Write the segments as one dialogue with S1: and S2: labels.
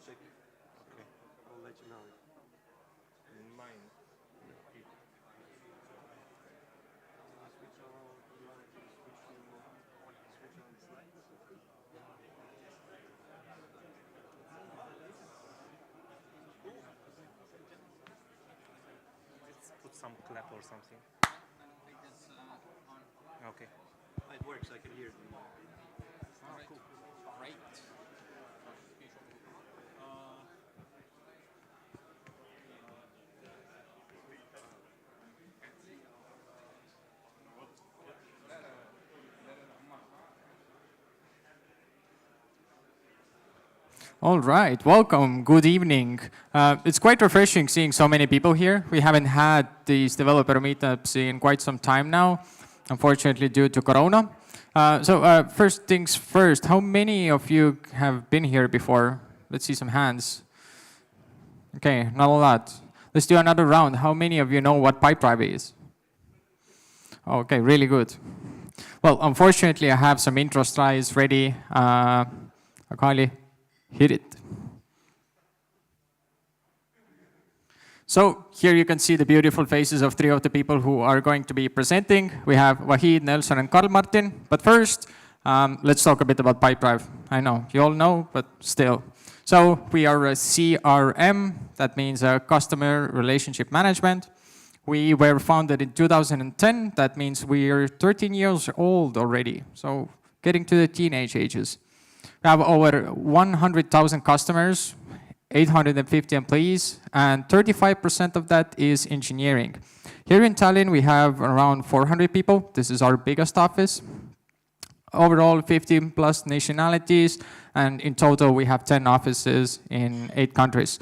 S1: check. Okay. I'll let you know. Mine. Put some clap or something. Okay. It works. I can hear it. Oh, cool.
S2: Great. All right, welcome, good evening. It's quite refreshing seeing so many people here. We haven't had these developer meetups in quite some time now, unfortunately due to Corona. First things first, how many of you have been here before? Let's see some hands. Okay, not a lot. Let's do another round. How many of you know what Pipedrive is? Okay, really good. Well, unfortunately, I have some intro slides ready. Akali, hit it. So here you can see the beautiful faces of three of the people who are going to be presenting. We have Vahid, Nelson, and Carl Martin. But first, let's talk a bit about Pipedrive. I know, you all know, but still. So we are a CRM, that means Customer Relationship Management. We were founded in 2010. That means we are 13 years old already. So getting to the teenage ages. We have over 100,000 customers, 850 employees, and 35% of that is engineering. Here in Tallinn, we have around 400 people. This is our biggest office. Overall, 15 plus nationalities, and in total, we have 10 offices in 8 countries.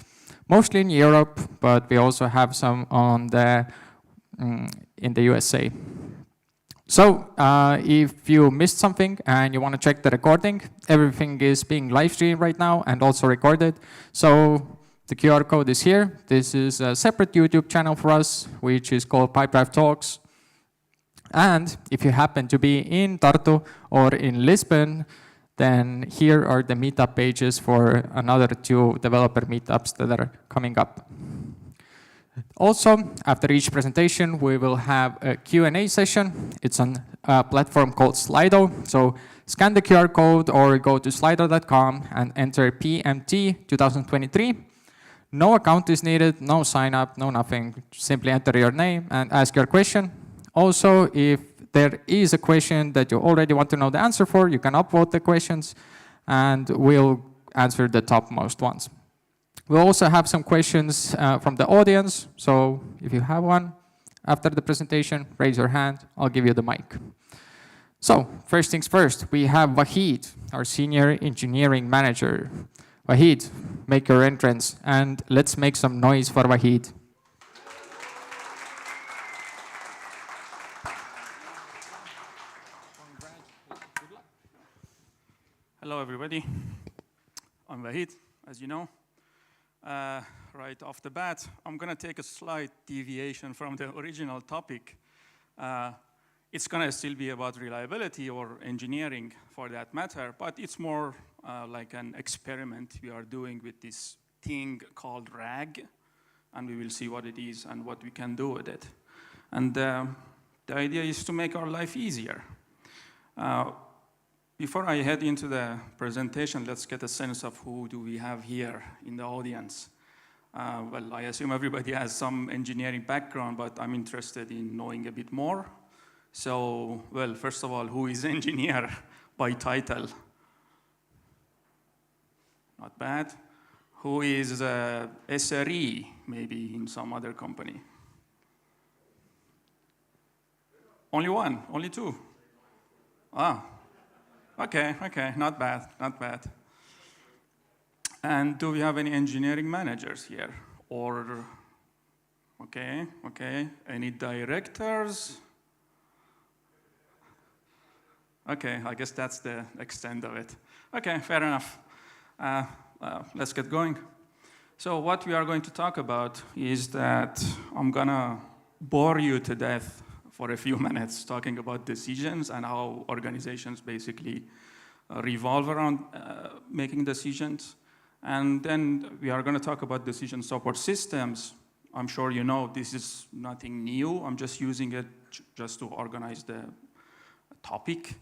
S2: Mostly in Europe, but we also have some on in the USA. So if you missed something and you want to check the recording, everything is being live streamed right now and also recorded. So the QR code is here. This is a separate YouTube channel for us, which is called Pipedrive Talks. And if you happen to be in Tartu or in Lisbon, then here are the meetup pages for another 2 developer meetups that are coming up. Also, after each presentation, we will have a Q&A session. It's on a platform called Slido. So scan the QR code or go to slido.com and enter PMT 2023. No account is needed, no sign up, no nothing. Simply enter your name and ask your question. Also, if there is a question that you already want to know the answer for, you can upvote the questions and we'll answer the topmost ones. We'll also have some questions from the audience. So if you have one after the presentation, raise your hand. I'll give you the mic. So first things first, we have Vahid, our Senior Engineering Manager. Vahid, make your entrance and let's make some noise for Vahid.
S3: Hello, everybody. I'm Vahid, as you know. Right off the bat, I'm going to take a slight deviation from the original topic. It's going to still be about reliability or engineering for that matter, but it's more like an experiment we are doing with this thing called RAG, and we will see what it is and what we can do with it. And the idea is to make our life easier. Before I head into the presentation, let's get a sense of who do we have here in the audience. Well, I assume everybody has some engineering background, but I'm interested in knowing a bit more. So, well, first of all, who is engineer by title? Not bad. Who is SRE, maybe in some other company? Only one, only 2. Ah. Okay, not bad, not bad. And do we have any engineering managers here? Or, okay, any directors? Okay, I guess that's the extent of it. Okay, fair enough. Let's get going. So what we are going to talk about is that I'm gonna bore you to death for a few minutes talking about decisions and how organizations basically revolve around making decisions. And then we are going to talk about decision support systems. I'm sure you know this is nothing new. I'm just using it just to organize the topic.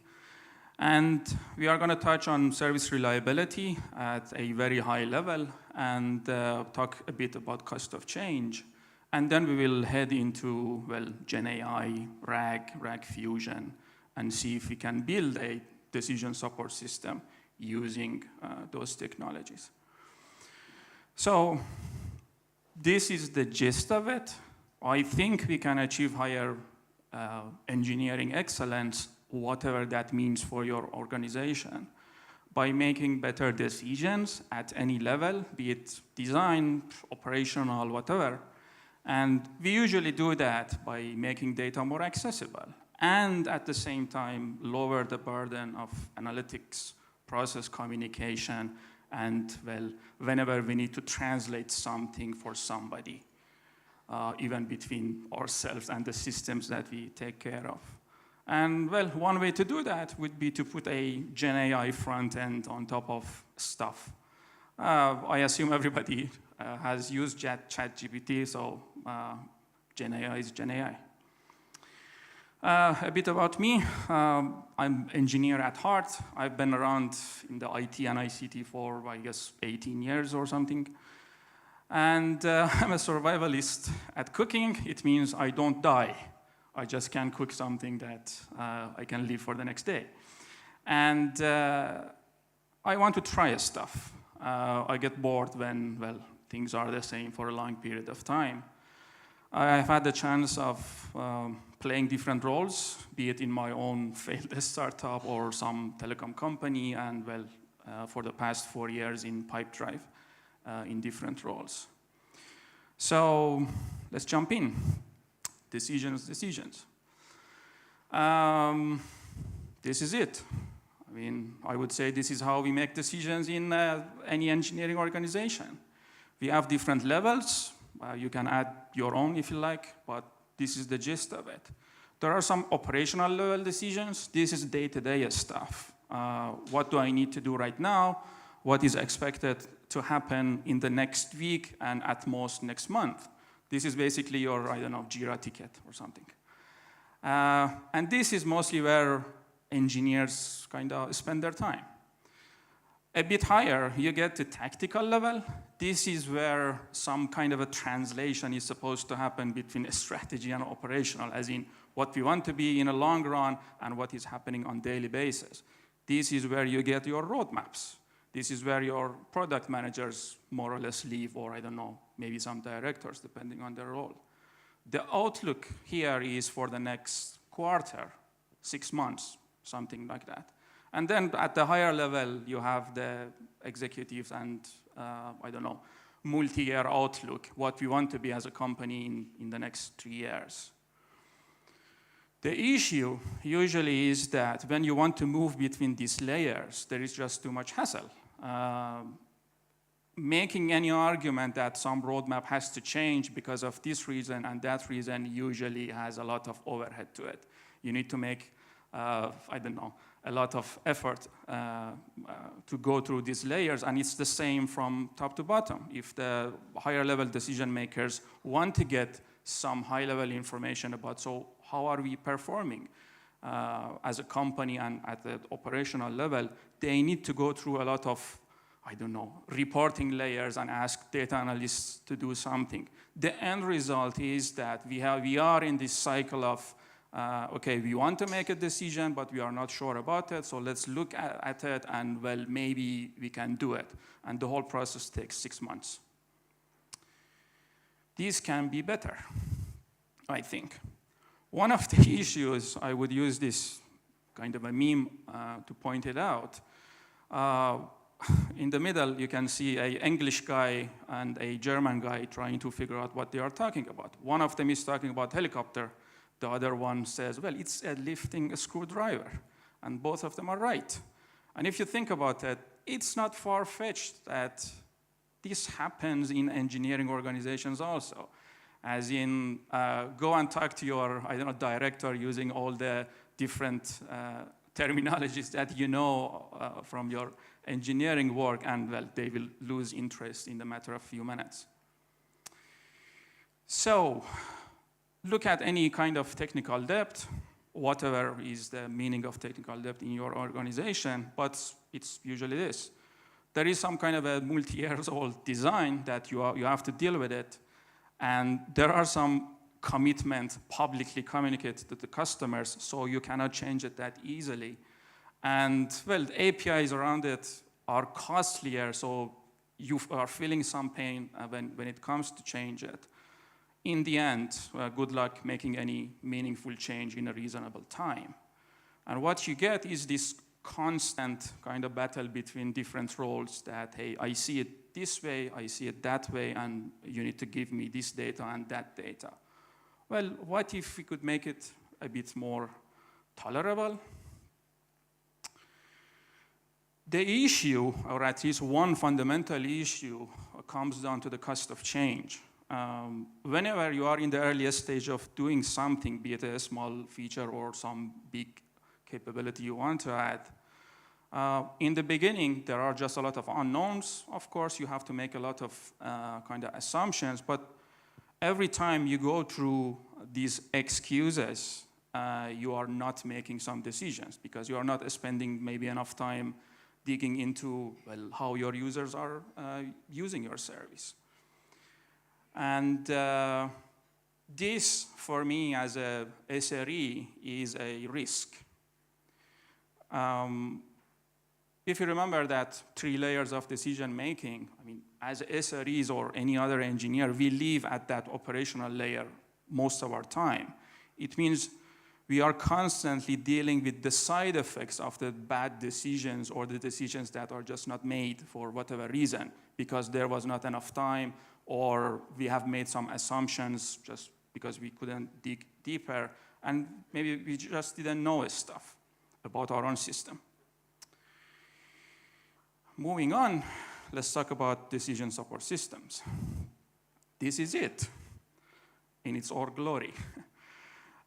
S3: And we are going to touch on service reliability at a very high level and talk a bit about cost of change. And then we will head into, well, Gen AI, RAG Fusion, and see if we can build a decision support system using those technologies. So this is the gist of it. I think we can achieve higher engineering excellence, whatever that means for your organization, by making better decisions at any level, be it design, operational, whatever. And we usually do that by making data more accessible and at the same time lower the burden of analytics, process communication, and, well, whenever we need to translate something for somebody, even between ourselves and the systems that we take care of. And, well, one way to do that would be to put a Gen AI front end on top of stuff. I assume everybody has used ChatGPT, so Gen AI is Gen AI. A bit about me. I'm an engineer at heart. I've been around in the IT and ICT for, I guess, 18 years or something. And I'm a survivalist at cooking. It means I don't die. I just can cook something that I can live for the next day. And I want to try stuff. I get bored when, well, things are the same for a long period of time. I've had the chance of playing different roles, be it in my own failed startup or some telecom company, and, well, for the past 4 years in Pipedrive in different roles. So let's jump in. Decisions. This is it. I mean, I would say this is how we make decisions in any engineering organization. We have different levels. You can add your own if you like, but this is the gist of it. There are some operational level decisions. This is day-to-day stuff. What do I need to do right now? What is expected to happen in the next week and at most next month? This is basically your, I don't know, Jira ticket or something. And this is mostly where engineers kind of spend their time. A bit higher, you get to tactical level. This is where some kind of a translation is supposed to happen between a strategy and operational, as in what we want to be in a long run and what is happening on a daily basis. This is where you get your roadmaps. This is where your product managers more or less live, or I don't know, maybe some directors, depending on their role. The outlook here is for the next quarter, 6 months, something like that. And then at the higher level, you have the executives and, I don't know, multi-year outlook, what we want to be as a company in the next 3 years. The issue usually is that when you want to move between these layers, there is just too much hassle. Making any argument that some roadmap has to change because of this reason and that reason usually has a lot of overhead to it. You need to make, I don't know, a lot of effort to go through these layers, and it's the same from top to bottom. If the higher level decision makers want to get some high level information about, so how are we performing as a company and at the operational level, they need to go through a lot of, I don't know, reporting layers and ask data analysts to do something. The end result is that we are in this cycle of, okay, we want to make a decision, but we are not sure about it, so let's look at it, and, well, maybe we can do it. And the whole process takes 6 months. These can be better, I think. One of the issues, I would use this kind of a meme to point it out. In the middle, you can see an English guy and a German guy trying to figure out what they are talking about. One of them is talking about helicopter. The other one says, well, it's lifting a screwdriver. And both of them are right. And if you think about it, it's not far-fetched that this happens in engineering organizations also. As in, go and talk to your, I don't know, director using all the different terminologies that you know from your engineering work, and well, they will lose interest in the matter of few minutes. So, look at any kind of technical debt, whatever is the meaning of technical debt in your organization, but it's usually this. There is some kind of a multi-years-old design that you have to deal with it, and there are some commitments publicly communicated to the customers, so you cannot change it that easily. And well, the APIs around it are costlier, so you are feeling some pain when it comes to change it. In the end, good luck making any meaningful change in a reasonable time. And what you get is this constant kind of battle between different roles that, hey, I see it this way, I see it that way, and you need to give me this data and that data. Well, what if we could make it a bit more tolerable? The issue, or at least one fundamental issue, comes down to the cost of change. Whenever you are in the earliest stage of doing something, be it a small feature or some big capability you want to add, in the beginning, there are just a lot of unknowns. Of course, you have to make a lot of kind of assumptions, but every time you go through these excuses, you are not making some decisions because you are not spending maybe enough time digging into, well, how your users are using your service. And this, for me, as a SRE, is a risk. If you remember that 3 layers of decision making, I mean, as SREs or any other engineer, we live at that operational layer most of our time. It means we are constantly dealing with the side effects of the bad decisions or the decisions that are just not made for whatever reason, because there was not enough time, or we have made some assumptions just because we couldn't dig deeper, and maybe we just didn't know stuff about our own system. Moving on, let's talk about decision support systems. This is it in its all glory.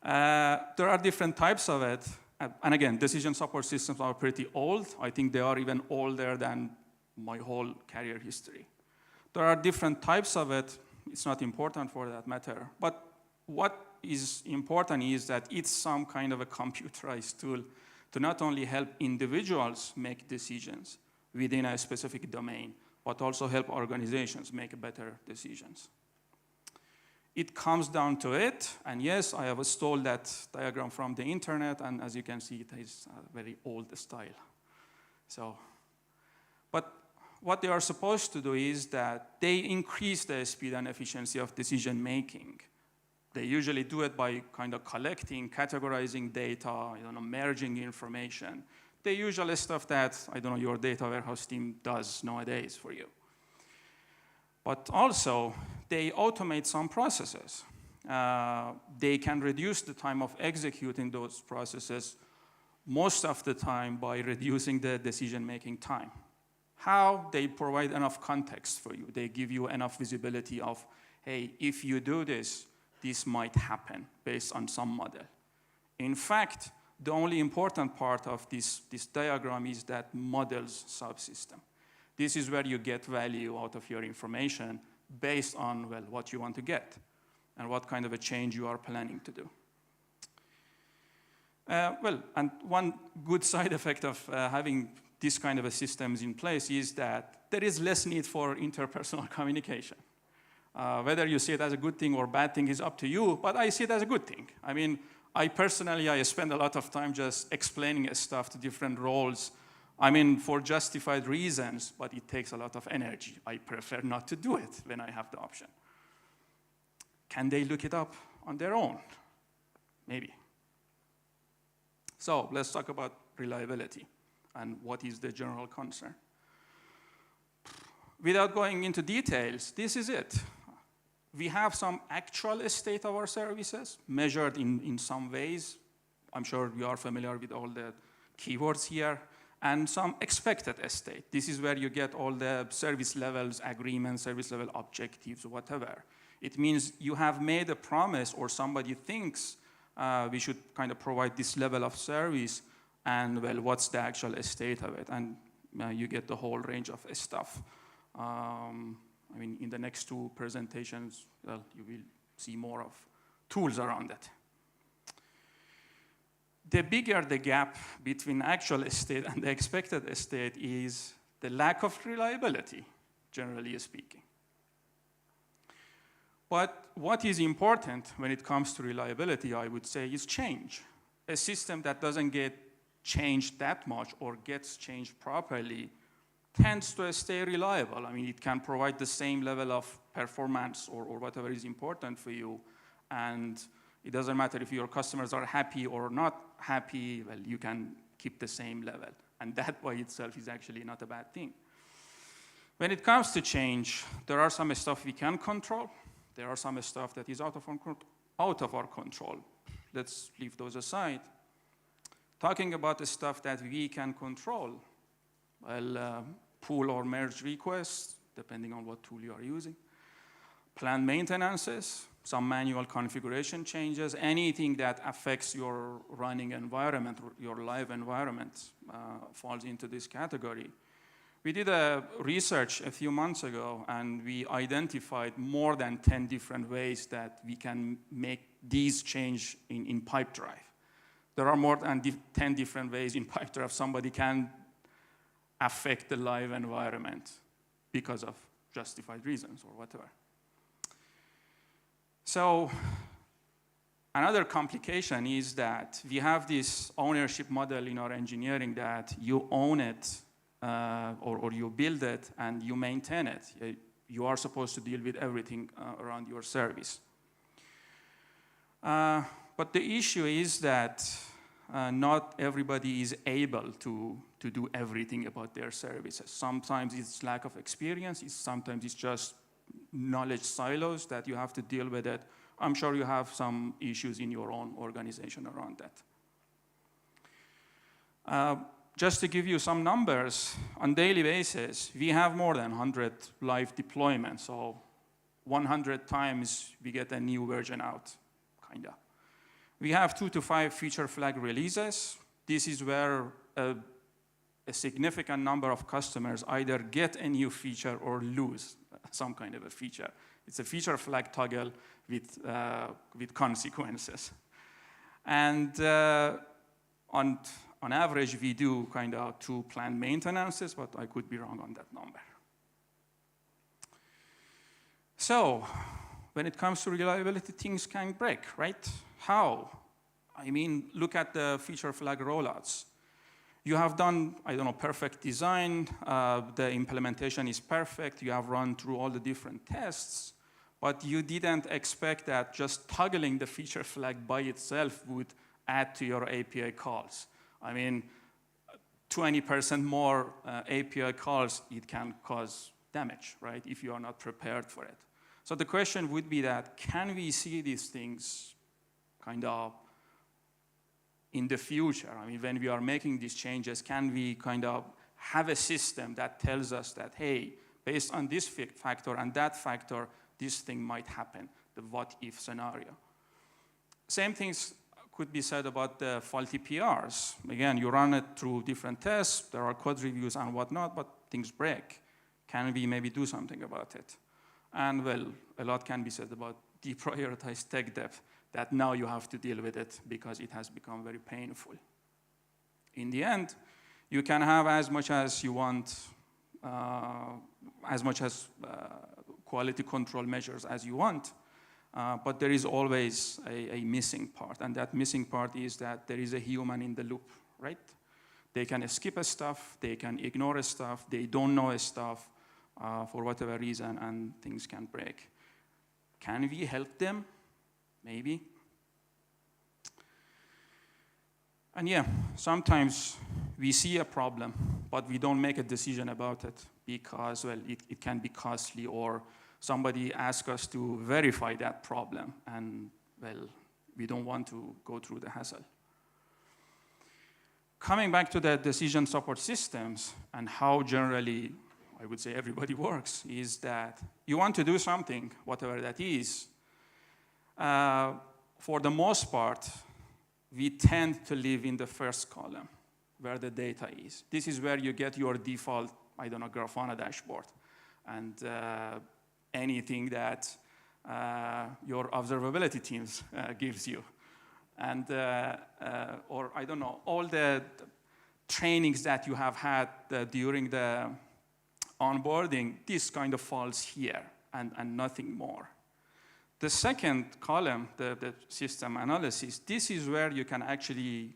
S3: There are different types of it. And again, decision support systems are pretty old. I think they are even older than my whole career history. There are different types of it. It's not important for that matter. But what is important is that it's some kind of a computerized tool to not only help individuals make decisions within a specific domain, but also help organizations make better decisions. It comes down to it, and yes, I have stole that diagram from the internet, and as you can see, it is a very old style. So, but what they are supposed to do is that they increase the speed and efficiency of decision making. They usually do it by kind of collecting, categorizing data, merging information. The usual stuff that, your data warehouse team does nowadays for you. But also, they automate some processes. They can reduce the time of executing those processes most of the time by reducing the decision-making time. How? They provide enough context for you. They give you enough visibility of, hey, if you do this, this might happen based on some model. In fact, the only important part of this diagram is that models subsystem. This is where you get value out of your information based on, well, what you want to get and what kind of a change you are planning to do. And one good side effect of having this kind of a systems in place is that there is less need for interpersonal communication. Whether you see it as a good thing or bad thing is up to you, but I see it as a good thing. I mean, I spend a lot of time just explaining stuff to different roles. I mean, for justified reasons, but it takes a lot of energy. I prefer not to do it when I have the option. Can they look it up on their own? Maybe. So let's talk about reliability and what is the general concern. Without going into details, this is it. We have some actual state of our services measured in some ways. I'm sure you are familiar with all the keywords here. And some expected state. This is where you get all the service levels, agreements, service level objectives, whatever. It means you have made a promise or somebody thinks we should kind of provide this level of service, and well, what's the actual state of it? And you get the whole range of stuff. I mean, in the next two presentations, well, you will see more of tools around it. The bigger the gap between actual state and the expected state is the lack of reliability, generally speaking. But what is important when it comes to reliability, I would say, is change. A system that doesn't get changed that much or gets changed properly tends to stay reliable. I mean, it can provide the same level of performance or whatever is important for you. And it doesn't matter if your customers are happy or not happy, well, you can keep the same level. And that by itself is actually not a bad thing. When it comes to change, there are some stuff we can control. There are some stuff that is out of our control. Let's leave those aside. Talking about the stuff that we can control, well, pull or merge requests, depending on what tool you are using. Planned maintenances, some manual configuration changes, anything that affects your running environment, your live environment falls into this category. We did a research a few months ago, and we identified more than 10 different ways that we can make these change in Pipedrive. There are more than 10 different ways in Pipedrive somebody can affect the live environment because of justified reasons or whatever. So another complication is that we have this ownership model in our engineering that you own it or you build it and you maintain it. You are supposed to deal with everything around your service. But the issue is that not everybody is able to do everything about their services. Sometimes it's lack of experience. Sometimes it's just knowledge silos that you have to deal with it. I'm sure you have some issues in your own organization around that. Just to give you some numbers, on a daily basis, we have more than 100 live deployments. So 100 times we get a new version out, kind of. We have 2 to 5 feature flag releases. This is where a significant number of customers either get a new feature or lose some kind of a feature. It's a feature flag toggle with consequences. And on average, we do kind of 2 planned maintenances, but I could be wrong on that number. So when it comes to reliability, things can break, right? How? I mean, look at the feature flag rollouts. You have done, I don't know, perfect design. The implementation is perfect. You have run through all the different tests, but you didn't expect that just toggling the feature flag by itself would add to your API calls. I mean, 20% more API calls, it can cause damage, right, if you are not prepared for it. So the question would be that, can we see these things kind of in the future? I mean, when we are making these changes, can we kind of have a system that tells us that, hey, based on this factor and that factor, this thing might happen, the what-if scenario. Same things could be said about the faulty PRs. Again, you run it through different tests, there are code reviews and whatnot, but things break. Can we maybe do something about it? And well, a lot can be said about deprioritized tech dev, that now you have to deal with it because it has become very painful. In the end, you can have as much as you want, as much as quality control measures as you want, but there is always a missing part, and that missing part is that there is a human in the loop, right? They can skip a stuff, they can ignore a stuff, they don't know a stuff for whatever reason, and things can break. Can we help them? Maybe. And yeah, sometimes we see a problem, but we don't make a decision about it because, well, it can be costly, or somebody asks us to verify that problem, and, well, we don't want to go through the hassle. Coming back to the decision support systems and how generally, I would say, everybody works, is that you want to do something, whatever that is. For the most part, we tend to live in the first column. where the data is. This is where you get your default, I don't know, Grafana dashboard, and anything that your observability teams gives you. And, or I don't know, all the trainings that you have had during the onboarding, this kind of falls here and nothing more. The second column, the system analysis, this is where you can actually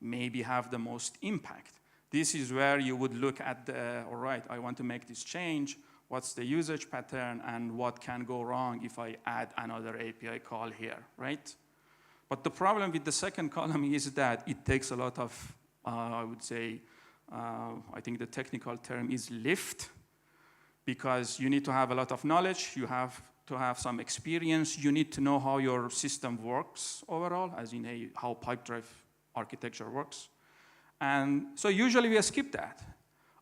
S3: maybe have the most impact. This is where you would look at all right, I want to make this change, what's the usage pattern, and what can go wrong if I add another API call here, right? But the problem with the second column is that it takes a lot of, I would say, I think the technical term is lift, because you need to have a lot of knowledge, you have to have some experience, you need to know how your system works overall, as in how Pipedrive architecture works. And so usually we skip that.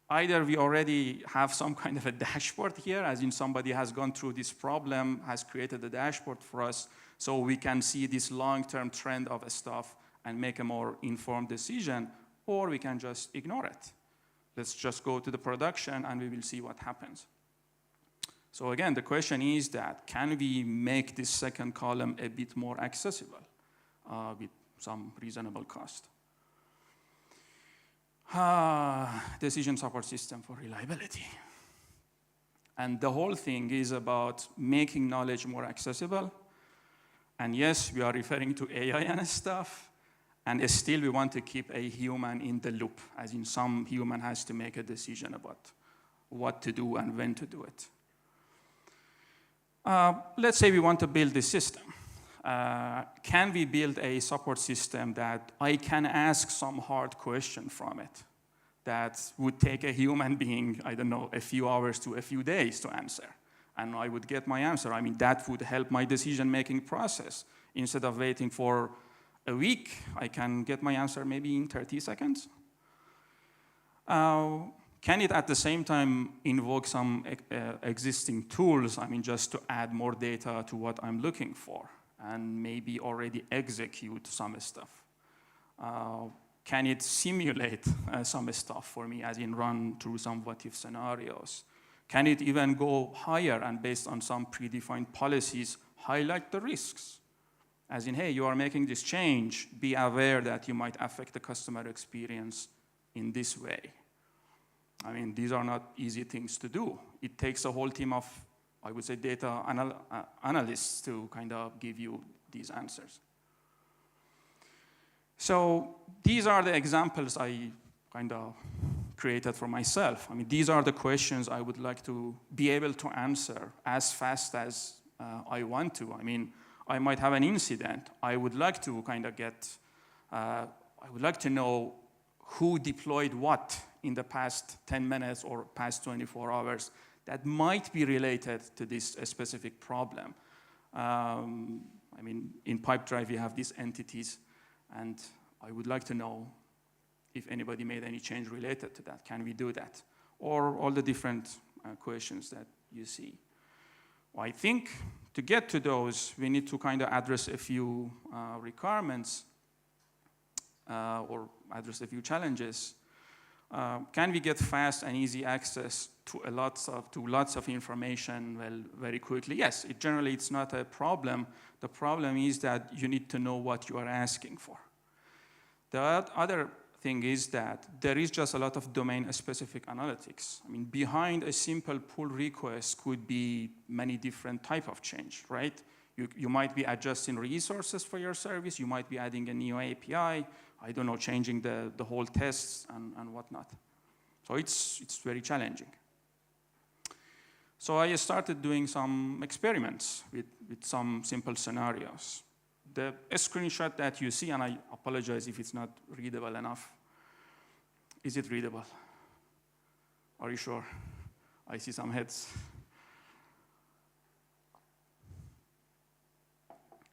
S3: Either we already have some kind of a dashboard here, as in somebody has gone through this problem, has created a dashboard for us, so we can see this long-term trend of stuff and make a more informed decision, or we can just ignore it. Let's just go to the production and we will see what happens. So again, the question is that, can we make this second column a bit more accessible with some reasonable cost? Decision support system for reliability. And the whole thing is about making knowledge more accessible. And yes, we are referring to AI and stuff. And still we want to keep a human in the loop, as in some human has to make a decision about what to do and when to do it. Let's say we want to build this system. Can we build a support system that I can ask some hard question from it that would take a human being, I don't know, a few hours to a few days to answer? And I would get my answer. I mean, that would help my decision-making process. Instead of waiting for a week, I can get my answer maybe in 30 seconds. Can it at the same time invoke some existing tools, I mean, just to add more data to what I'm looking for, and maybe already execute some stuff? Can it simulate some stuff for me, as in run through some what-if scenarios? Can it even go higher and based on some predefined policies, highlight the risks? As in, hey, you are making this change, be aware that you might affect the customer experience in this way. I mean, these are not easy things to do. It takes a whole team of, I would say, data analysts to kind of give you these answers. So these are the examples I kind of created for myself. I mean, these are the questions I would like to be able to answer as fast as I want to. I mean, I might have an incident. I would like to kind of I would like to know who deployed what in the past 10 minutes or past 24 hours that might be related to this specific problem. I mean, in Pipedrive, we have these entities, and I would like to know if anybody made any change related to that. Can we do that? Or all the different questions that you see. Well, I think to get to those, we need to kind of address a few requirements or address a few challenges. Can we get fast and easy access to lots of information very quickly? Yes, generally it's not a problem. The problem is that you need to know what you are asking for. The other thing is that there is just a lot of domain-specific analytics. I mean, behind a simple pull request could be many different type of change, right? You might be adjusting resources for your service. You might be adding a new API. I don't know, changing the whole tests and whatnot. So it's very challenging. So I started doing some experiments with some simple scenarios. The screenshot that you see, and I apologize if it's not readable enough. Is it readable? Are you sure? I see some heads.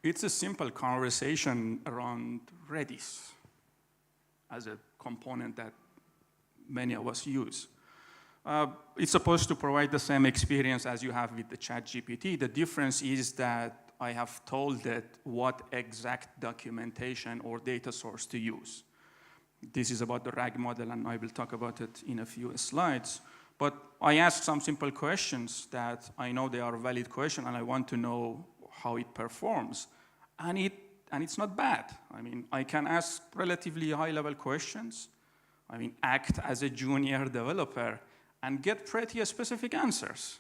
S3: It's a simple conversation around Redis as a component that many of us use. It's supposed to provide the same experience as you have with the ChatGPT. The difference is that I have told it what exact documentation or data source to use. This is about the RAG model, and I will talk about it in a few slides. But I asked some simple questions that I know they are valid questions, and I want to know how it performs. And it's not bad. I mean, I can ask relatively high-level questions. I mean, act as a junior developer and get pretty specific answers.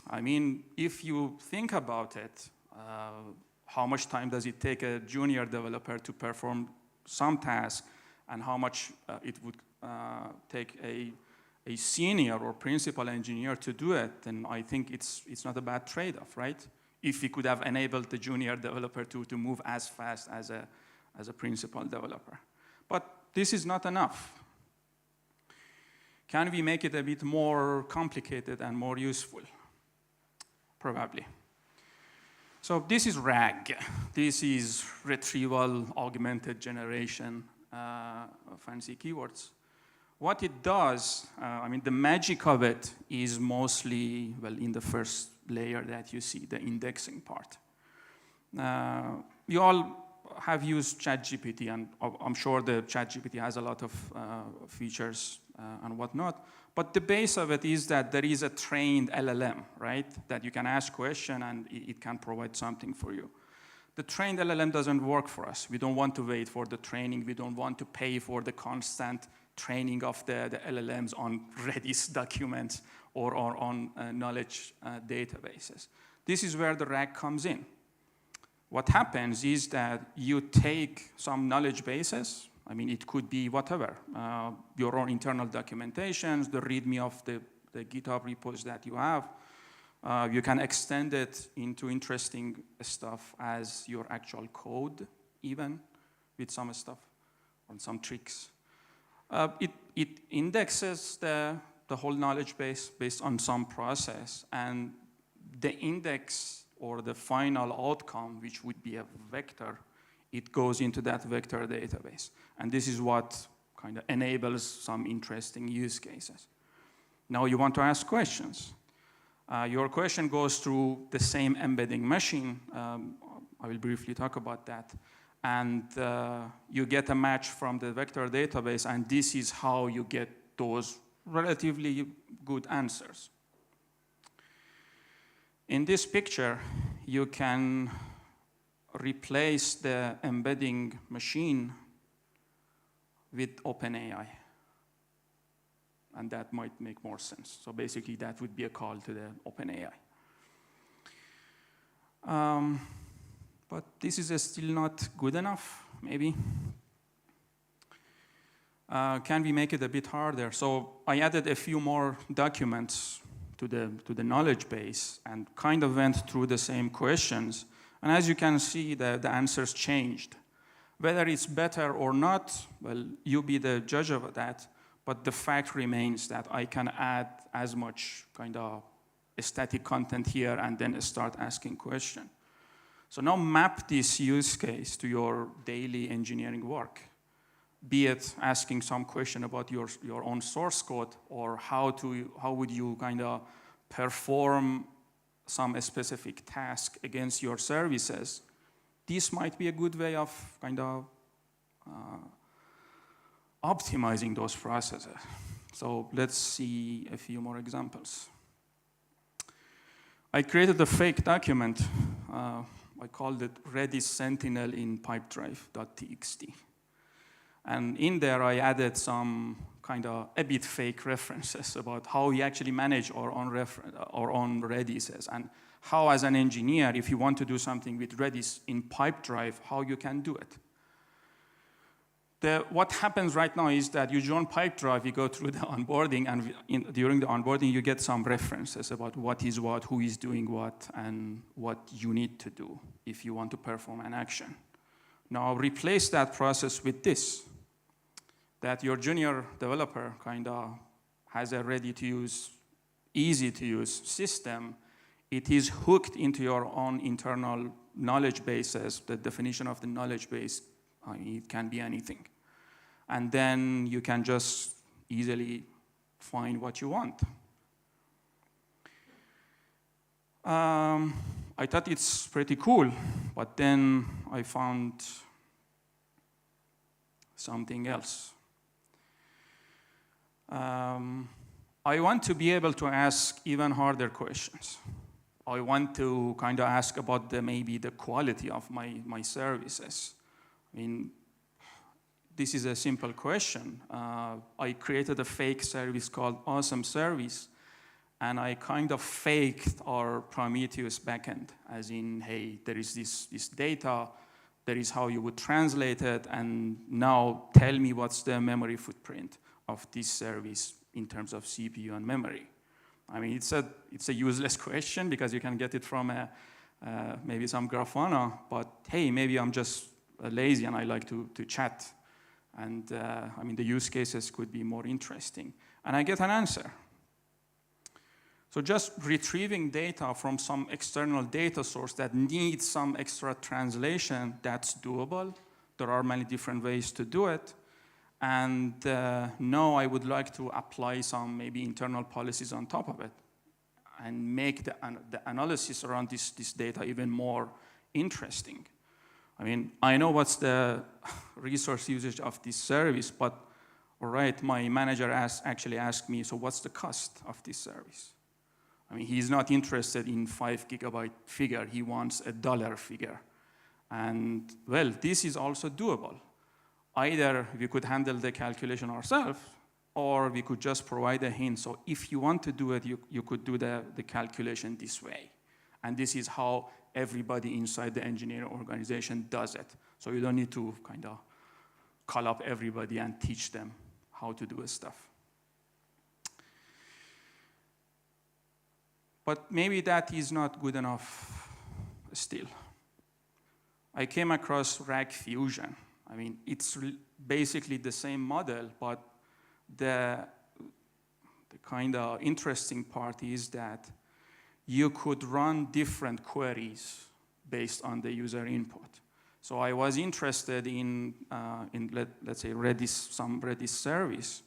S3: I mean, if you think about it, how much time does it take a junior developer to perform some task, and how much it would take a senior or principal engineer to do it, then I think it's not a bad trade-off, right? If we could have enabled the junior developer to move as fast as a principal developer. But this is not enough. Can we make it a bit more complicated and more useful? Probably. So this is RAG. This is retrieval augmented generation, fancy keywords. What it does, I mean, the magic of it is mostly, well, in the first layer that you see, the indexing part. You all have used ChatGPT, and I'm sure the ChatGPT has a lot of features and whatnot. But the base of it is that there is a trained LLM, right? That you can ask question and it can provide something for you. The trained LLM doesn't work for us. We don't want to wait for the training. We don't want to pay for the constant training of the LLMs on Redis documents or on knowledge databases. This is where the RAG comes in. What happens is that you take some knowledge bases. I mean, it could be whatever, your own internal documentations, the README of the GitHub repos that you have. You can extend it into interesting stuff as your actual code, even with some stuff and some tricks. It indexes the whole knowledge base based on some process, and the index or the final outcome, which would be a vector, it goes into that vector database. And this is what kind of enables some interesting use cases. Now you want to ask questions. Your question goes through the same embedding machine. I will briefly talk about that. And you get a match from the vector database, and this is how you get those relatively good answers. In this picture, you can replace the embedding machine with OpenAI. And that might make more sense. So basically, that would be a call to the OpenAI. But this is still not good enough, maybe. Can we make it a bit harder? So I added a few more documents to the knowledge base and kind of went through the same questions. And as you can see, the answers changed. Whether it's better or not, well, you be the judge of that. But the fact remains that I can add as much kind of static content here and then start asking questions. So now map this use case to your daily engineering work, be it asking some question about your own source code, or how would you kind of perform some specific task against your services. This might be a good way of kind of optimizing those processes. So let's see a few more examples. I created a fake document. I called it Redis Sentinel in Pipedrive.txt. And in there, I added some kind of a bit fake references about how we actually manage our own Redises, and how, as an engineer, if you want to do something with Redis in Pipedrive, how you can do it. What happens right now is that you join Pipedrive, you go through the onboarding, and during the onboarding, you get some references about what is what, who is doing what, and what you need to do if you want to perform an action. Now, replace that process with this, that your junior developer kind of has a ready-to-use, easy-to-use system. It is hooked into your own internal knowledge bases. The definition of the knowledge base, I mean, it can be anything. And then you can just easily find what you want. I thought it's pretty cool, but then I found something else. I want to be able to ask even harder questions. I want to kind of ask about maybe the quality of my services. I mean, this is a simple question. I created a fake service called Awesome Service, and I kind of faked our Prometheus backend, as in, hey, there is this data, there is how you would translate it, and now tell me what's the memory footprint of this service in terms of CPU and memory. I mean, it's a useless question because you can get it from maybe some Grafana, but hey, maybe I'm just lazy and I like to chat. And I mean, the use cases could be more interesting. And I get an answer. So just retrieving data from some external data source that needs some extra translation, that's doable. There are many different ways to do it. And now I would like to apply some maybe internal policies on top of it and make the analysis around this data even more interesting. I mean, I know what's the resource usage of this service, but all right, my manager actually asked me, so what's the cost of this service? I mean, he's not interested in 5 GB figure, he wants a dollar figure. And well, this is also doable. Either we could handle the calculation ourselves, or we could just provide a hint. So if you want to do it, you could do the calculation this way. And this is how everybody inside the engineering organization does it. So you don't need to kind of call up everybody and teach them how to do stuff. But maybe that is not good enough still. I came across Rack Fusion. I mean, it's basically the same model, but the kind of interesting part is that you could run different queries based on the user input. So I was interested in let's say, some Redis service,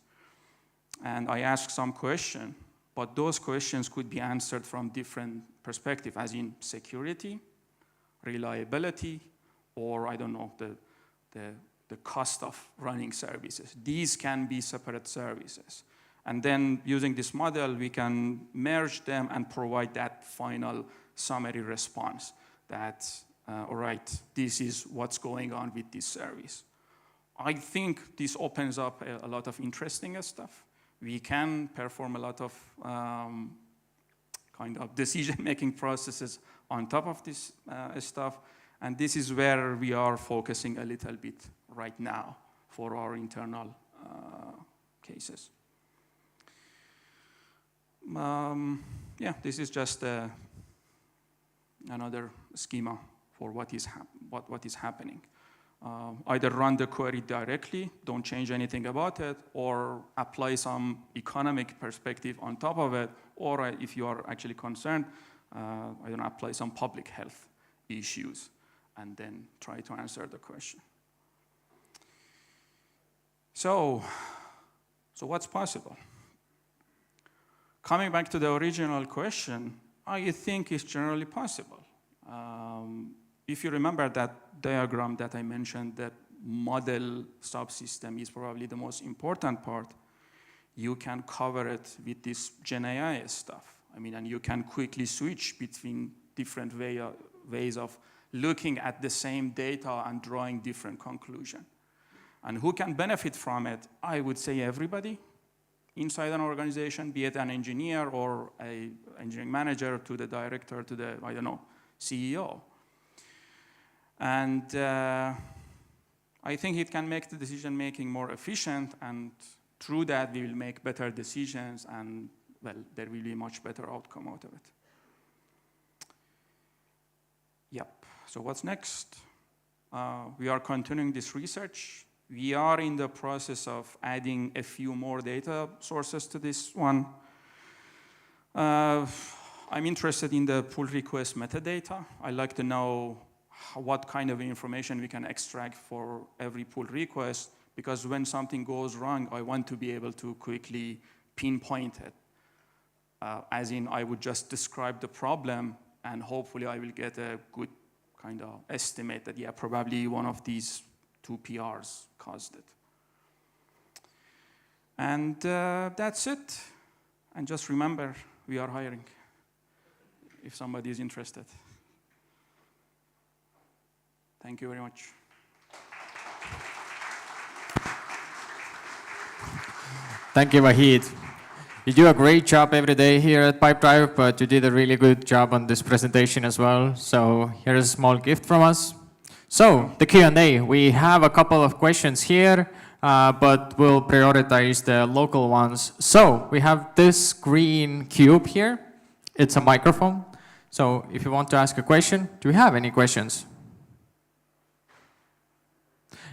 S3: and I asked some question, but those questions could be answered from different perspectives, as in security, reliability, or I don't know, the cost of running services. These can be separate services. And then using this model, we can merge them and provide that final summary response that, all right, this is what's going on with this service. I think this opens up a lot of interesting stuff. We can perform a lot of kind of decision-making processes on top of this stuff. And this is where we are focusing a little bit right now for our internal cases. Yeah, this is just another schema for what is happening. Either run the query directly, don't change anything about it, or apply some economic perspective on top of it, or if you are actually concerned, I don't know, apply some public health issues and then try to answer the question. So what's possible? Coming back to the original question, I think it's generally possible. If you remember that diagram that I mentioned, that model subsystem is probably the most important part, you can cover it with this GenAI stuff. I mean, and you can quickly switch between different ways of looking at the same data and drawing different conclusions. And who can benefit from it? I would say everybody inside an organization, be it an engineer or an engineering manager to the director to the, I don't know, CEO. And I think it can make the decision-making more efficient, and through that, we will make better decisions, and, well, there will be a much better outcome out of it. Yep, so what's next? We are continuing this research. We are in the process of adding a few more data sources to this one. I'm interested in the pull request metadata. I like to know what kind of information we can extract for every pull request, because when something goes wrong, I want to be able to quickly pinpoint it. As in, I would just describe the problem, and hopefully I will get a good kind of estimate that, yeah, probably one of these 2 PRs caused it. And that's it. And just remember, we are hiring if somebody is interested. Thank you very much.
S2: Thank you, Vahid. You do a great job every day here at Pipedrive, but you did a really good job on this presentation as well. So here's a small gift from us. So the Q&A, we have a couple of questions here, but we'll prioritize the local ones. So we have this green cube here. It's a microphone. So if you want to ask a question, do we have any questions?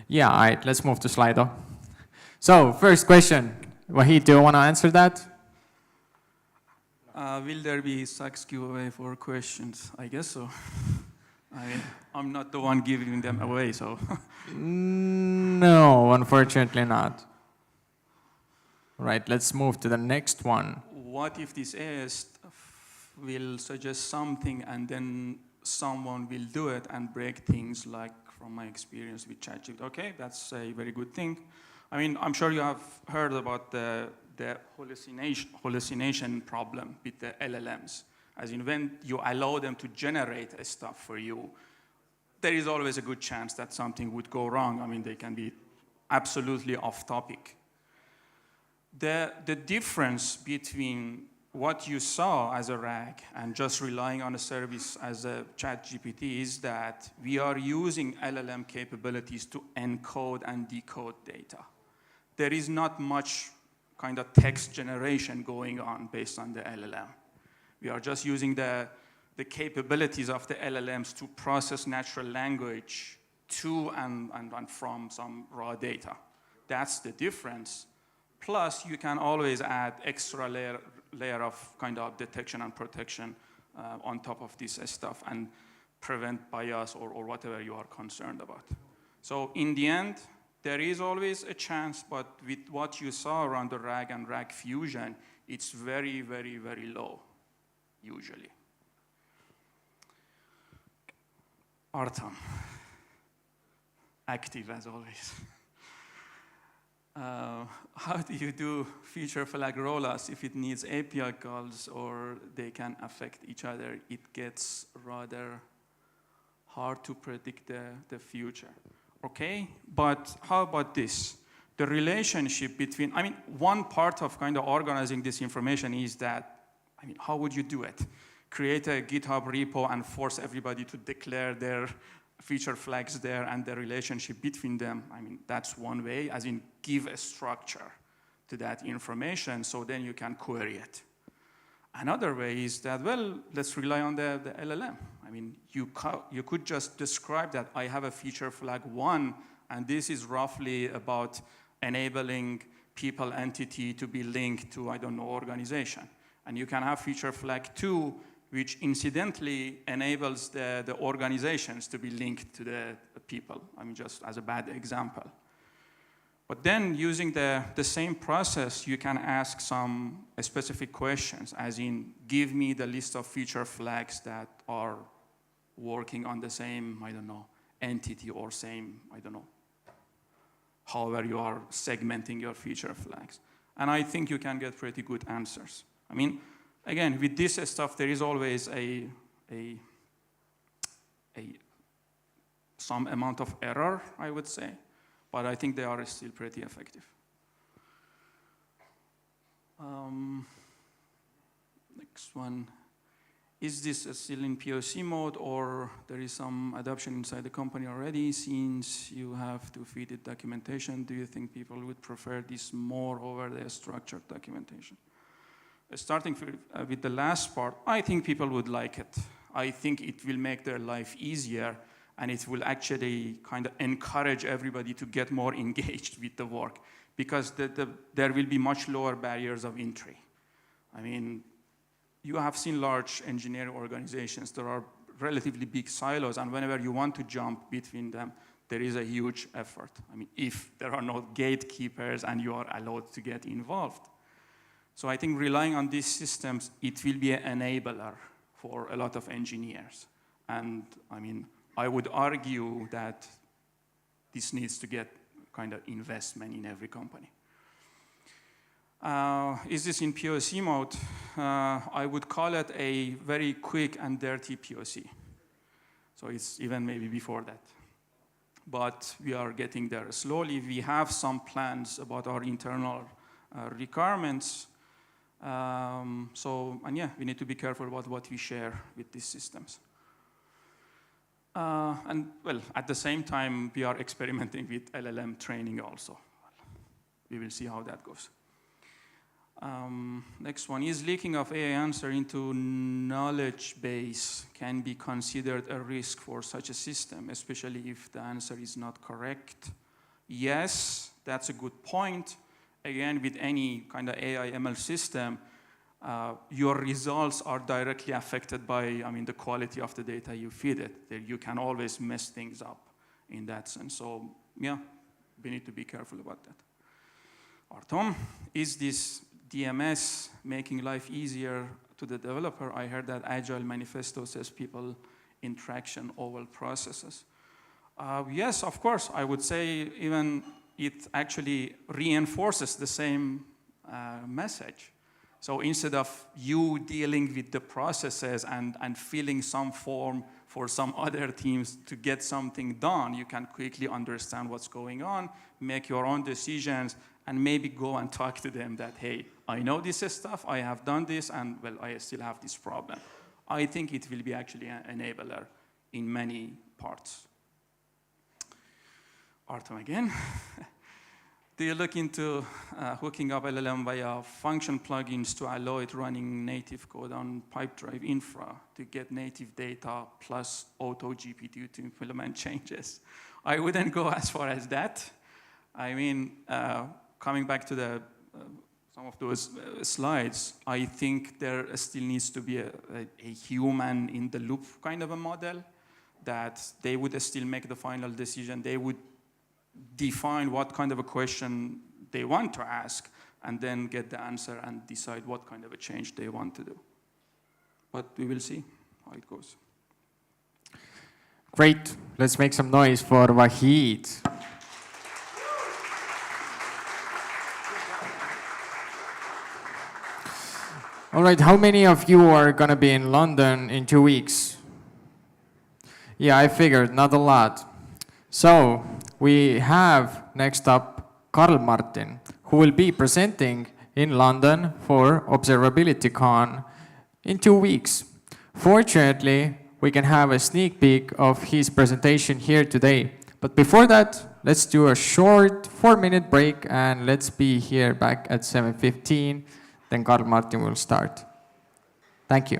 S2: Yeah, all right, let's move to Slido. So first question, Vahid, do you want to answer that?
S3: Will there be Sachs giveaway for questions? I guess so. I'm not the one giving them away, so.
S2: No, unfortunately not. Right, let's move to the next one.
S3: What if this AS will suggest something and then someone will do it and break things, like from my experience with ChatGPT? Okay, that's a very good thing. I mean, I'm sure you have heard about the hallucination problem with the LLMs. As in, when you allow them to generate stuff for you, there is always a good chance that something would go wrong. I mean, they can be absolutely off topic. The difference between what you saw as a RAG and just relying on a service as a ChatGPT is that we are using LLM capabilities to encode and decode data. There is not much kind of text generation going on based on the LLM. We are just using the capabilities of the LLMs to process natural language to and from some raw data. That's the difference. Plus, you can always add extra layer of kind of detection and protection on top of this stuff and prevent bias or whatever you are concerned about. So in the end, there is always a chance, but with what you saw around the RAG and RAG fusion, it's very, very, very low, usually. Artem, active as always. How do you do feature flag rollouts if it needs API calls or they can affect each other? It gets rather hard to predict the future. Okay, but how about this? The relationship between, I mean, one part of kind of organizing this information is that, I mean, how would you do it? Create a GitHub repo and force everybody to declare their feature flags there and the relationship between them. I mean, that's one way, as in give a structure to that information so then you can query it. Another way is that, well, let's rely on the LLM. I mean, you could just describe that I have a feature flag 1, and this is roughly about enabling people entity to be linked to, I don't know, organization. And you can have feature flag 2, which incidentally enables the organizations to be linked to the people. I mean, just as a bad example. But then using the same process, you can ask some specific questions, as in, give me the list of feature flags that are working on the same, I don't know, entity or same, I don't know, however you are segmenting your feature flags. And I think you can get pretty good answers. I mean, again, with this stuff, there is always some amount of error, I would say. But I think they are still pretty effective. Next one. Is this still in POC mode, or there is some adoption inside the company already? Since you have to feed it documentation, do you think people would prefer this more over the structured documentation? Starting with the last part, I think people would like it. I think it will make their life easier, and it will actually kind of encourage everybody to get more engaged with the work, because there will be much lower barriers of entry. I mean, you have seen large engineering organizations. There are relatively big silos, and whenever you want to jump between them, there is a huge effort. I mean, if there are no gatekeepers and you are allowed to get involved. So I think relying on these systems, it will be an enabler for a lot of engineers. And I mean, I would argue that this needs to get kind of investment in every company. Is this in POC mode? I would call it a very quick and dirty POC. So it's even maybe before that. But we are getting there slowly. We have some plans about our internal requirements. And yeah, we need to be careful about what we share with these systems. And well, at the same time, we are experimenting with LLM training also. We will see how that goes. Next one is leaking of AI answer into knowledge base can be considered a risk for such a system, especially if the answer is not correct. Yes, that's a good point. Again, with any kind of AI ML system, your results are directly affected by, the quality of the data you feed it. You can always mess things up in that sense. So yeah, we need to be careful about that. Artem, is this DMS making life easier to the developer? I heard that Agile Manifesto says people interaction over processes. Yes, of course. I would say even it actually reinforces the same message. So instead of you dealing with the processes and filling some form for some other teams to get something done, you can quickly understand what's going on, make your own decisions, and maybe go and talk to them that, hey, I know this stuff, I have done this, and well, I still have this problem. I think it will be actually an enabler in many parts. Artem again. Do you look into hooking up LLM via function plugins to allow it running native code on Pipedrive infra to get native data plus auto GPU to implement changes? I wouldn't go as far as that. Coming back to some of those slides, I think there still needs to be a human in the loop kind of a model that they would still make the final decision. They would define what kind of a question they want to ask and then get the answer and decide what kind of a change they want to do. But we will see how it goes.
S2: Great. Let's make some noise for Vahid. All right, how many of you are going to be in London in 2 weeks? Yeah, I figured, not a lot. So we have next up Karl Martin, who will be presenting in London for Observability Con in 2 weeks. Fortunately, we can have a sneak peek of his presentation here today. But before that, let's do a short 4-minute break and let's be here back at 7:15. Then Karl Martin will start. Thank you.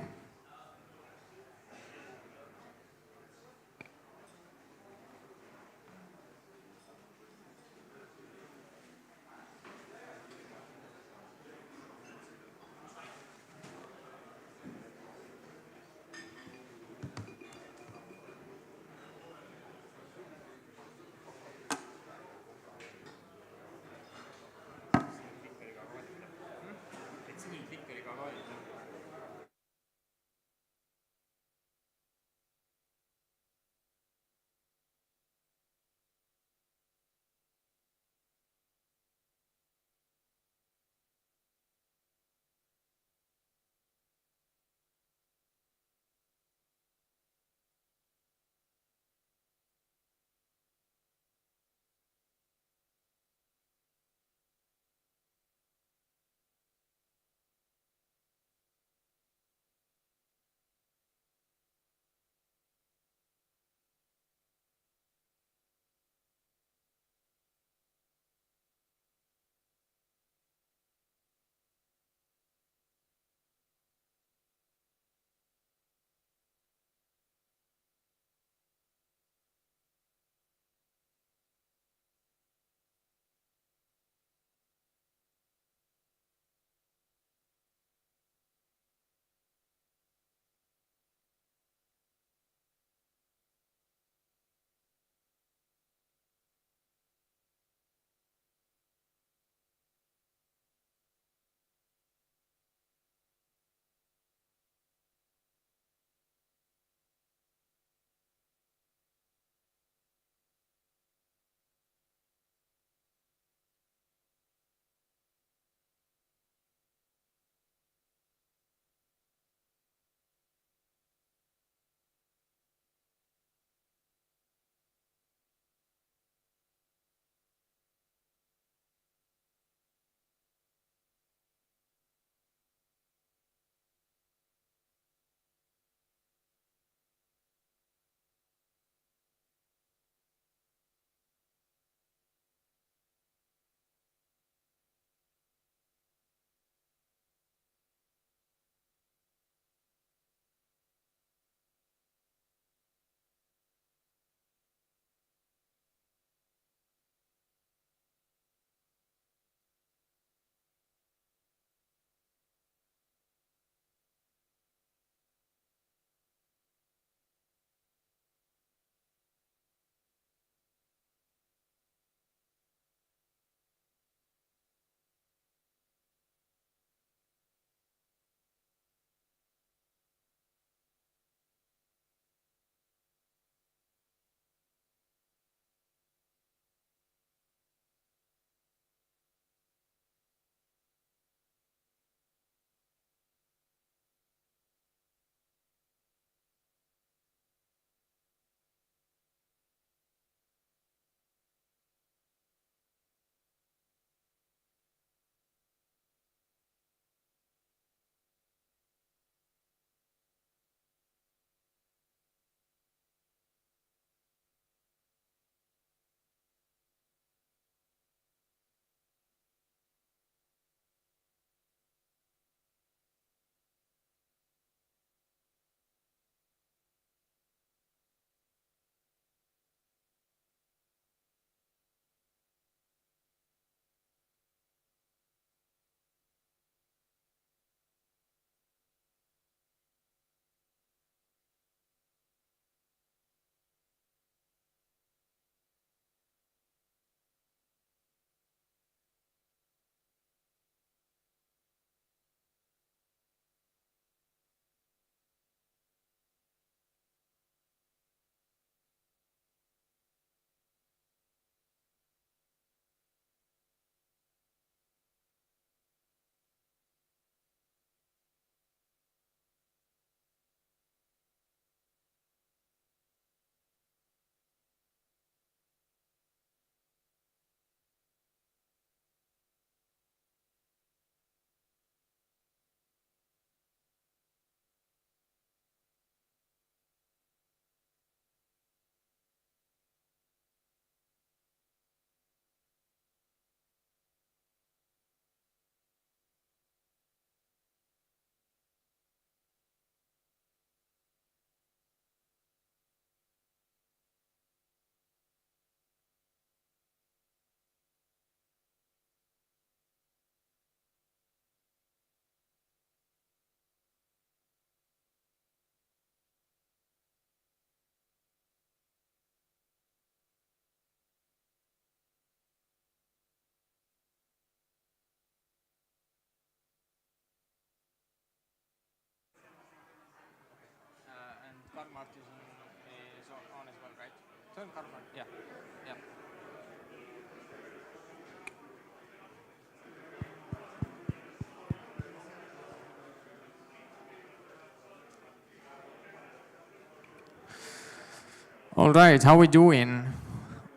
S2: All right, how we doing?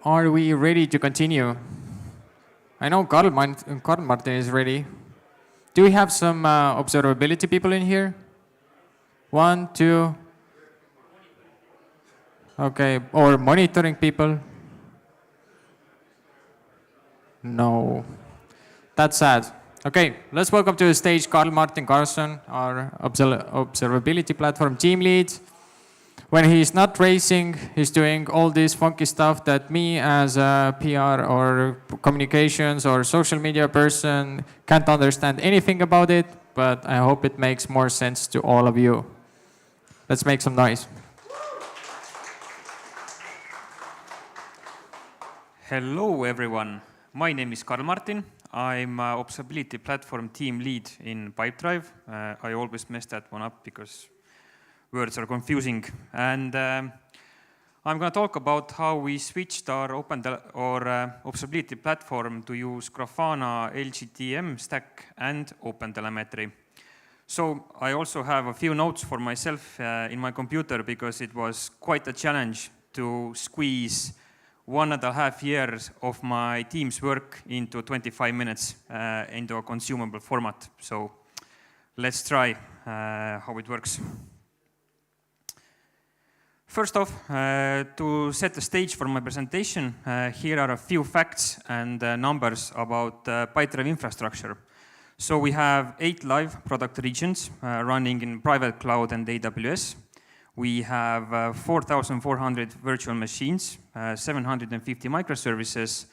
S2: Are we ready to continue? I know Karl Martin is ready. Do we have some observability people in here? 1, 2. Okay, or monitoring people? No. That's sad. Okay, let's welcome to the stage Karl Martin Carlson, our observability platform team lead. When he's not racing, he's doing all this funky stuff that me as a PR or communications or social media person can't understand anything about it, but I hope it makes more sense to all of you. Let's make some noise.
S4: Hello, everyone. My name is Karl Martin. I'm Observability Platform Team Lead in Pipedrive. I always mess that one up because words are confusing. And I'm going to talk about how we switched our observability platform to use Grafana LGTM stack and OpenTelemetry. So I also have a few notes for myself in my computer because it was quite a challenge to squeeze 1.5 years of my team's work into 25 minutes into a consumable format. So let's try how it works. First off, to set the stage for my presentation, here are a few facts and numbers about Pipedrive infrastructure. So we have 8 live product regions running in private cloud and AWS. We have 4,400 virtual machines, 750 microservices,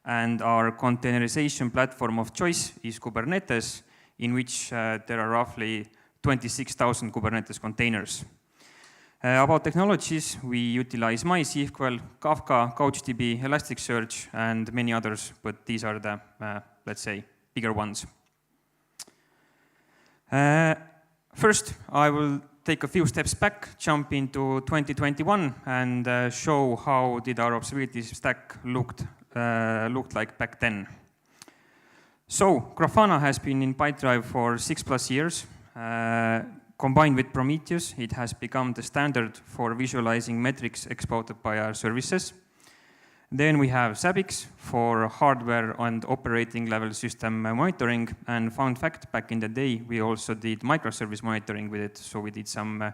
S4: and our containerization platform of choice is Kubernetes, in which there are roughly 26,000 Kubernetes containers. About technologies, we utilize MySQL, Kafka, CouchDB, Elasticsearch, and many others, but these are the, let's say, bigger ones. First, I will take a few steps back, jump into 2021, and show how did our observability stack looked like back then. So Grafana has been in Pipedrive for 6+ years. Combined with Prometheus, it has become the standard for visualizing metrics exported by our services. Then we have Zabbix for hardware and operating level system monitoring. And fun fact, back in the day, we also did microservice monitoring with it. So we did some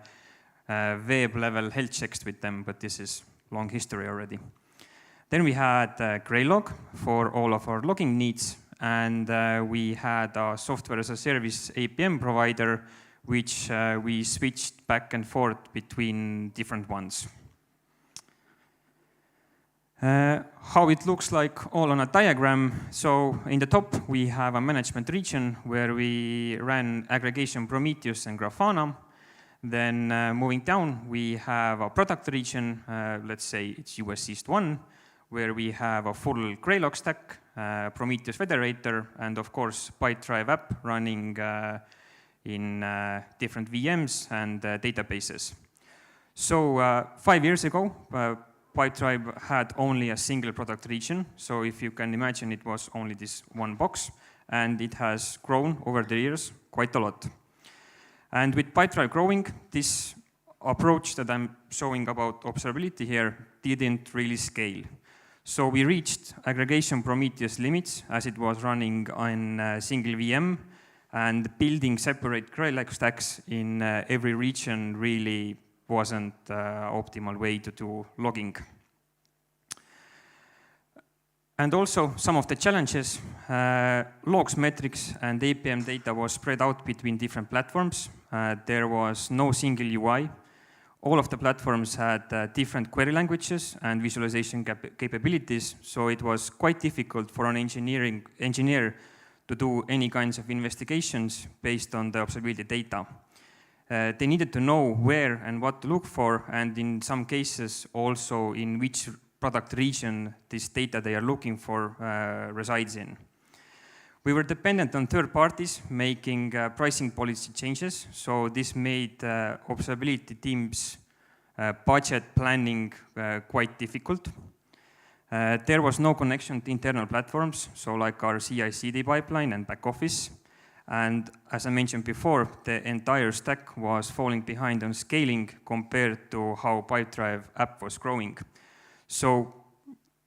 S4: web level health checks with them, but this is long history already. Then we had Graylog for all of our logging needs. And we had a software as a service APM provider, which we switched back and forth between different ones. How it looks like all on a diagram. So in the top, we have a management region where we ran aggregation Prometheus and Grafana. Then moving down, we have a product region, let's say it's US East 1, where we have a full Graylog stack, Prometheus Federator, and of course, Pipedrive app running in different VMs and databases. So 5 years ago, Pipedrive had only a single product region. So if you can imagine, it was only this one box, and it has grown over the years quite a lot. And with Pipedrive growing, this approach that I'm showing about observability here didn't really scale. So we reached aggregation Prometheus limits as it was running on a single VM, and building separate Graylog stacks in every region really wasn't optimal way to do logging. And also some of the challenges, logs, metrics, and APM data was spread out between different platforms. There was no single UI. All of the platforms had different query languages and visualization capabilities, so it was quite difficult for an engineer to do any kinds of investigations based on the observability data. They needed to know where and what to look for, and in some cases also in which product region this data they are looking for resides in. We were dependent on third parties making pricing policy changes, so this made observability teams' budget planning quite difficult. There was no connection to internal platforms, so like our CI/CD pipeline and back office. And as I mentioned before, the entire stack was falling behind on scaling compared to how Pipedrive app was growing. So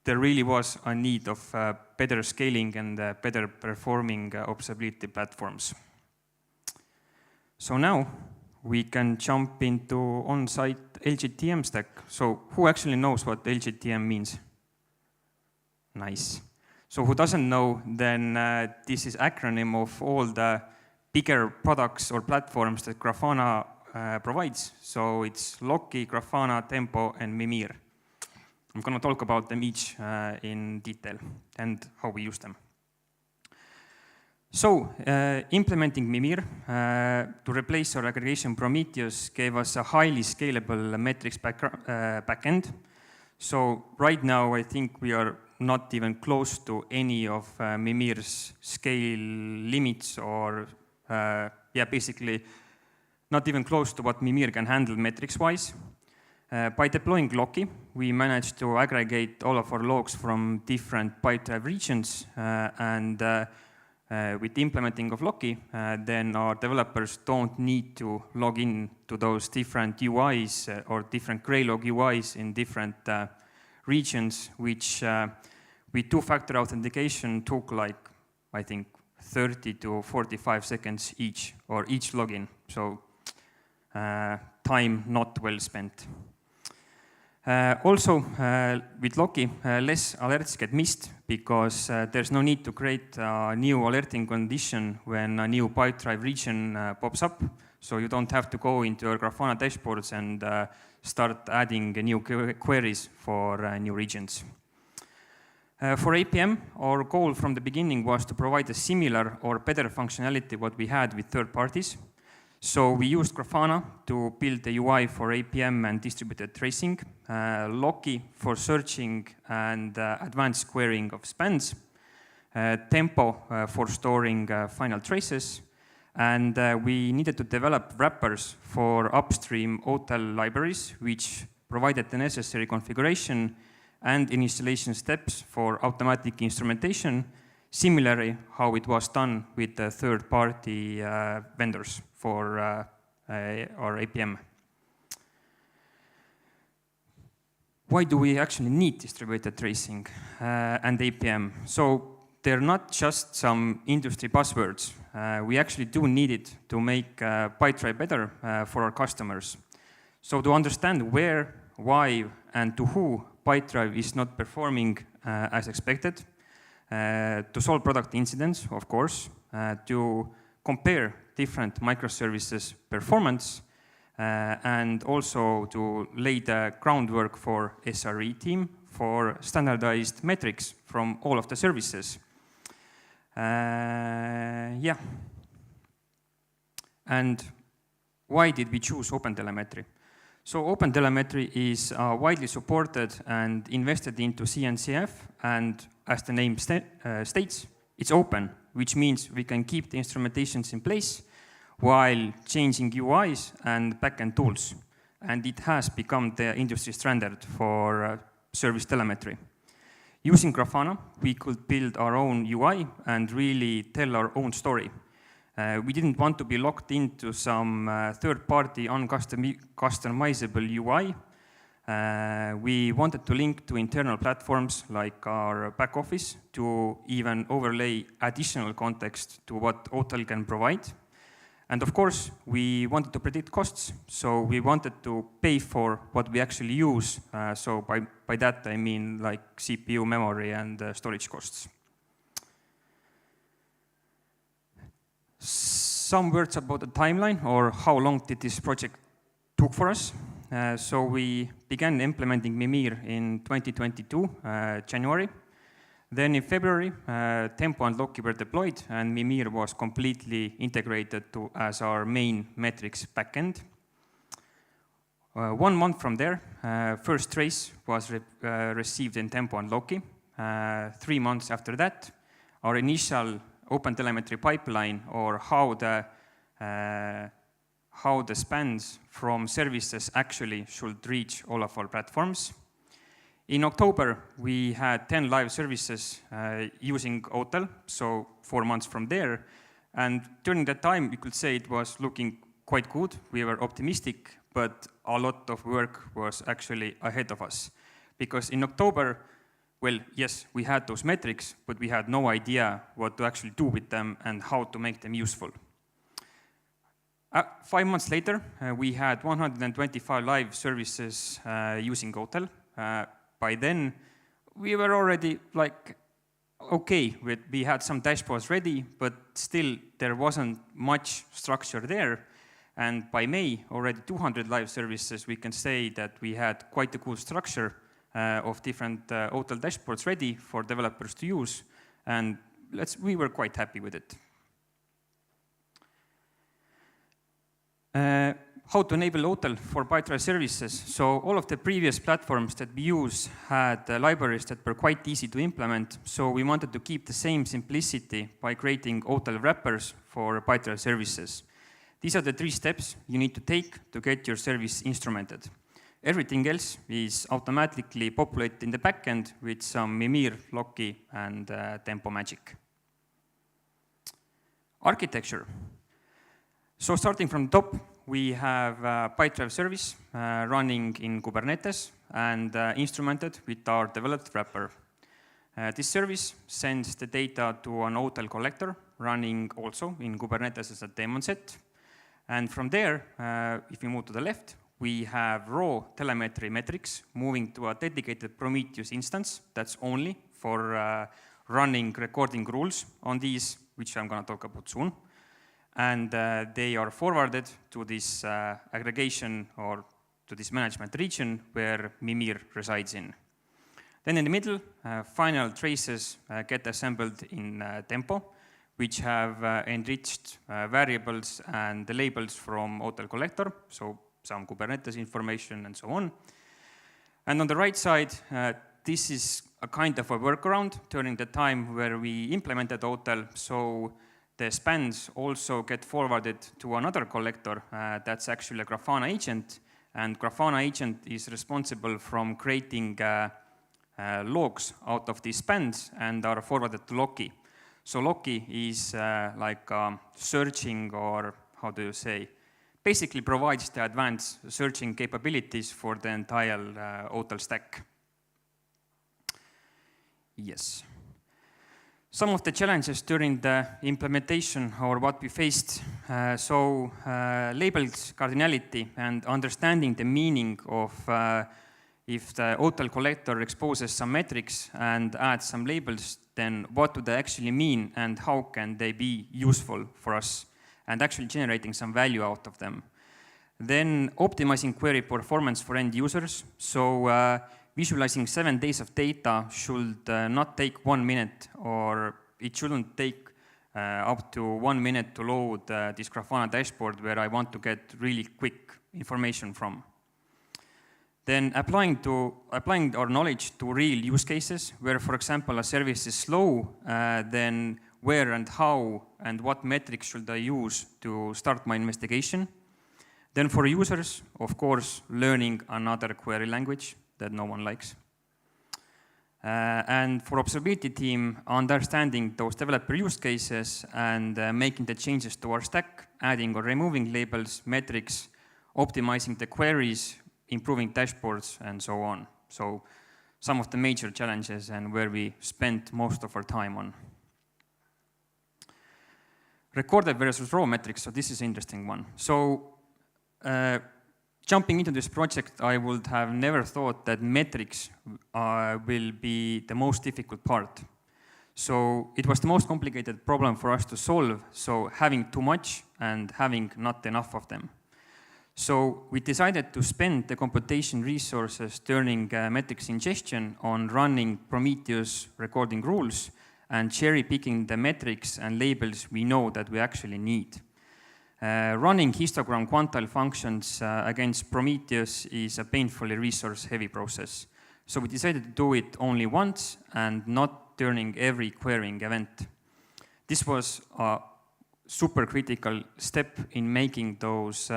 S4: there really was a need of better scaling and better performing observability platforms. So now we can jump into on-site LGTM stack. So who actually knows what LGTM means? Nice. So who doesn't know, then this is acronym of all the bigger products or platforms that Grafana provides. So it's Loki, Grafana, Tempo, and Mimir. I'm going to talk about them each in detail and how we use them. So implementing Mimir to replace our aggregation Prometheus gave us a highly scalable metrics backend. So right now, I think we are not even close to any of Mimir's scale limits or, basically not even close to what Mimir can handle metrics-wise. By deploying Loki, we managed to aggregate all of our logs from different Pipedrive regions, and with the implementing of Loki, then our developers don't need to log in to those different UIs or different Graylog UIs in different regions, which with two-factor authentication took like, I think, 30 to 45 seconds each, or each login. So time not well spent. Also, with Loki, less alerts get missed because there's no need to create a new alerting condition when a new Pipedrive region pops up. So you don't have to go into your Grafana dashboards and start adding new queries for new regions. For APM, our goal from the beginning was to provide a similar or better functionality what we had with third parties. So we used Grafana to build the UI for APM and distributed tracing, Loki for searching and advanced querying of spans, Tempo for storing final traces, and we needed to develop wrappers for upstream OTel libraries, which provided the necessary configuration and initialization steps for automatic instrumentation, similarly how it was done with the third-party vendors for our APM. Why do we actually need distributed tracing and APM? So they're not just some industry buzzwords. We actually do need it to make Pipedrive better for our customers. So to understand where, why, and to who Pipedrive is not performing as expected, to solve product incidents, of course, to compare different microservices performance, and also to lay the groundwork for SRE team for standardized metrics from all of the services. Yeah. And why did we choose OpenTelemetry? So OpenTelemetry is widely supported and invested into CNCF, and as the name states, it's open, which means we can keep the instrumentations in place while changing UIs and backend tools. And it has become the industry standard for service telemetry. Using Grafana, we could build our own UI and really tell our own story. We didn't want to be locked into some third-party uncustomizable UI. We wanted to link to internal platforms like our back office to even overlay additional context to what OTel can provide. And of course, we wanted to predict costs. So we wanted to pay for what we actually use. So by that, I mean like CPU, memory, and storage costs. Some words about the timeline, or how long did this project took for us. So we began implementing Mimir in 2022, January. Then in February, Tempo and Loki were deployed, and Mimir was completely integrated as our main metrics backend. 1 month from there, first trace was received in Tempo and Loki. 3 months after that, our initial OpenTelemetry pipeline, or how the spans from services actually should reach all of our platforms. In October, we had 10 live services using OTel, so 4 months from there. And during that time, we could say it was looking quite good. We were optimistic, but a lot of work was actually ahead of us. Because in October, well, yes, we had those metrics, but we had no idea what to actually do with them and how to make them useful. 5 months later, we had 125 live services using Hotel. By then, we were already like, okay, we had some dashboards ready, but still there wasn't much structure there. And by May, already 200 live services, we can say that we had quite a cool structure of different Hotel dashboards ready for developers to use. And we were quite happy with it. How to enable Hotel for Pipedrive services. So all of the previous platforms that we use had libraries that were quite easy to implement. So we wanted to keep the same simplicity by creating Hotel wrappers for Pipedrive services. These are the 3 steps you need to take to get your service instrumented. Everything else is automatically populated in the backend with some Mimir, Loki, and Tempo magic. Architecture. So starting from the top, we have a Pipedrive service running in Kubernetes and instrumented with our developed wrapper. This service sends the data to an Hotel collector running also in Kubernetes as a daemon set. And from there, if you move to the left, we have raw telemetry metrics moving to a dedicated Prometheus instance that's only for running recording rules on these, which I'm going to talk about soon. And they are forwarded to this aggregation or to this management region where Mimir resides in. Then in the middle, final traces get assembled in Tempo, which have enriched variables and the labels from Hotel collector, so some Kubernetes information and so on. And on the right side, this is a kind of a workaround during the time where we implemented Hotel. So the spans also get forwarded to another collector that's actually a Grafana agent. And Grafana agent is responsible from creating logs out of these spans and are forwarded to Loki. So Loki is like searching, or how do you say, basically provides the advanced searching capabilities for the entire Hotel stack. Yes. Some of the challenges during the implementation or what we faced. Labeled cardinality and understanding the meaning of if the Hotel collector exposes some metrics and adds some labels, then what do they actually mean and how can they be useful for us and actually generating some value out of them. Then optimizing query performance for end users. So visualizing 7 days of data should not take 1 minute, or it shouldn't take up to 1 minute to load this Grafana dashboard where I want to get really quick information from. Then applying our knowledge to real use cases where, for example, a service is slow, then where and how and what metrics should I use to start my investigation. Then for users, of course, learning another query language that no one likes. And for observability team, understanding those developer use cases and making the changes to our stack, adding or removing labels, metrics, optimizing the queries, improving dashboards, and so on. So some of the major challenges and where we spent most of our time on. Recorded versus raw metrics, so this is an interesting one. So jumping into this project, I would have never thought that metrics will be the most difficult part. So it was the most complicated problem for us to solve, so having too much and having not enough of them. So we decided to spend the computation resources during metrics ingestion on running Prometheus recording rules and cherry picking the metrics and labels we know that we actually need. Running histogram quantile functions against Prometheus is a painfully resource-heavy process. So we decided to do it only once and not during every querying event. This was a super critical step in making those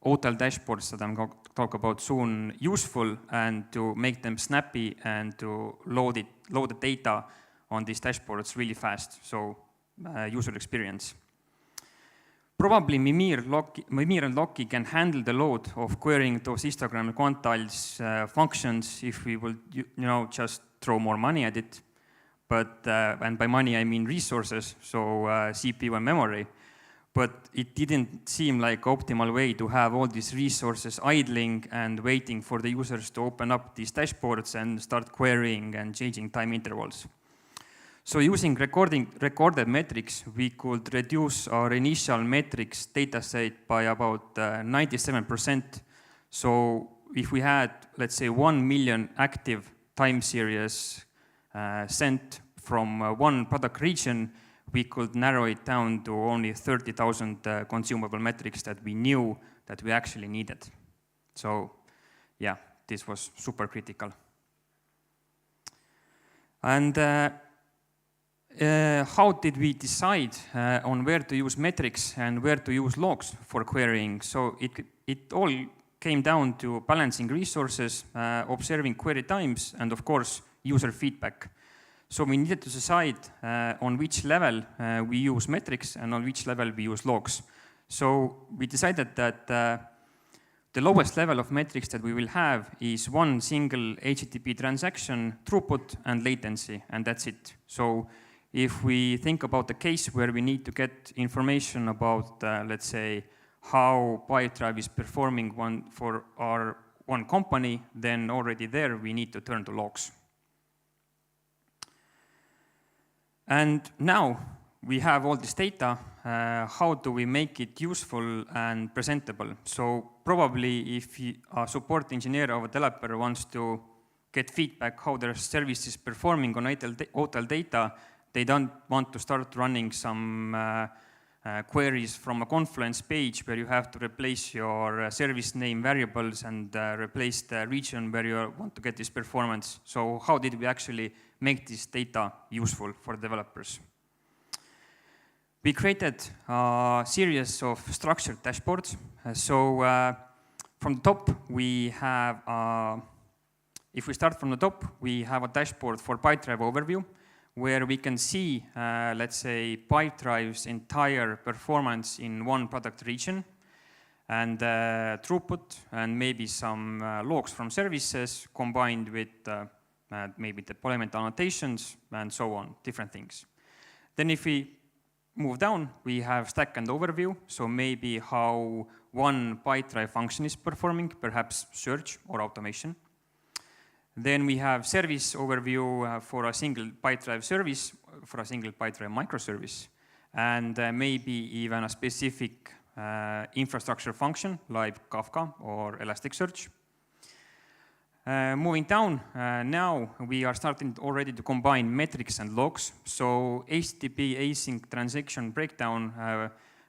S4: Hotel dashboards that I'm going to talk about soon useful and to make them snappy and to load the data on these dashboards really fast, so user experience. Probably Mimir and Loki can handle the load of querying those histogram quantiles functions if we will, just throw more money at it. But and by money I mean resources, so CPU and memory. But it didn't seem like optimal way to have all these resources idling and waiting for the users to open up these dashboards and start querying and changing time intervals. So using recorded metrics, we could reduce our initial metrics dataset by about 97%. So if we had, let's say, 1 million active time series sent from one product region, we could narrow it down to only 30,000 consumable metrics that we knew that we actually needed. So yeah, this was super critical. And how did we decide on where to use metrics and where to use logs for querying? So it all came down to balancing resources, observing query times, and of course, user feedback. So we needed to decide on which level we use metrics and on which level we use logs. So we decided that the lowest level of metrics that we will have is one single HTTP transaction throughput and latency, and that's it. So if we think about the case where we need to get information about, let's say, how Pipedrive is performing for our one company, then already there we need to turn to logs. And now we have all this data. How do we make it useful and presentable? So probably if a support engineer or a developer wants to get feedback how their service is performing on hotel data, they don't want to start running some queries from a Confluence page where you have to replace your service name variables and replace the region where you want to get this performance. So how did we actually make this data useful for developers? We created a series of structured dashboards. So from the top, we have, if we start from the top, we have a dashboard for Pipedrive overview, where we can see, let's say, Pipedrive's entire performance in one product region, and throughput, and maybe some logs from services combined with maybe deployment annotations, and so on, different things. Then if we move down, we have stack and overview, so maybe how one Pipedrive function is performing, perhaps search or automation. Then we have service overview for a single Pipedrive service, for a single Pipedrive microservice, and maybe even a specific infrastructure function like Kafka or Elasticsearch. Moving down, now we are starting already to combine metrics and logs. So HTTP async transaction breakdown,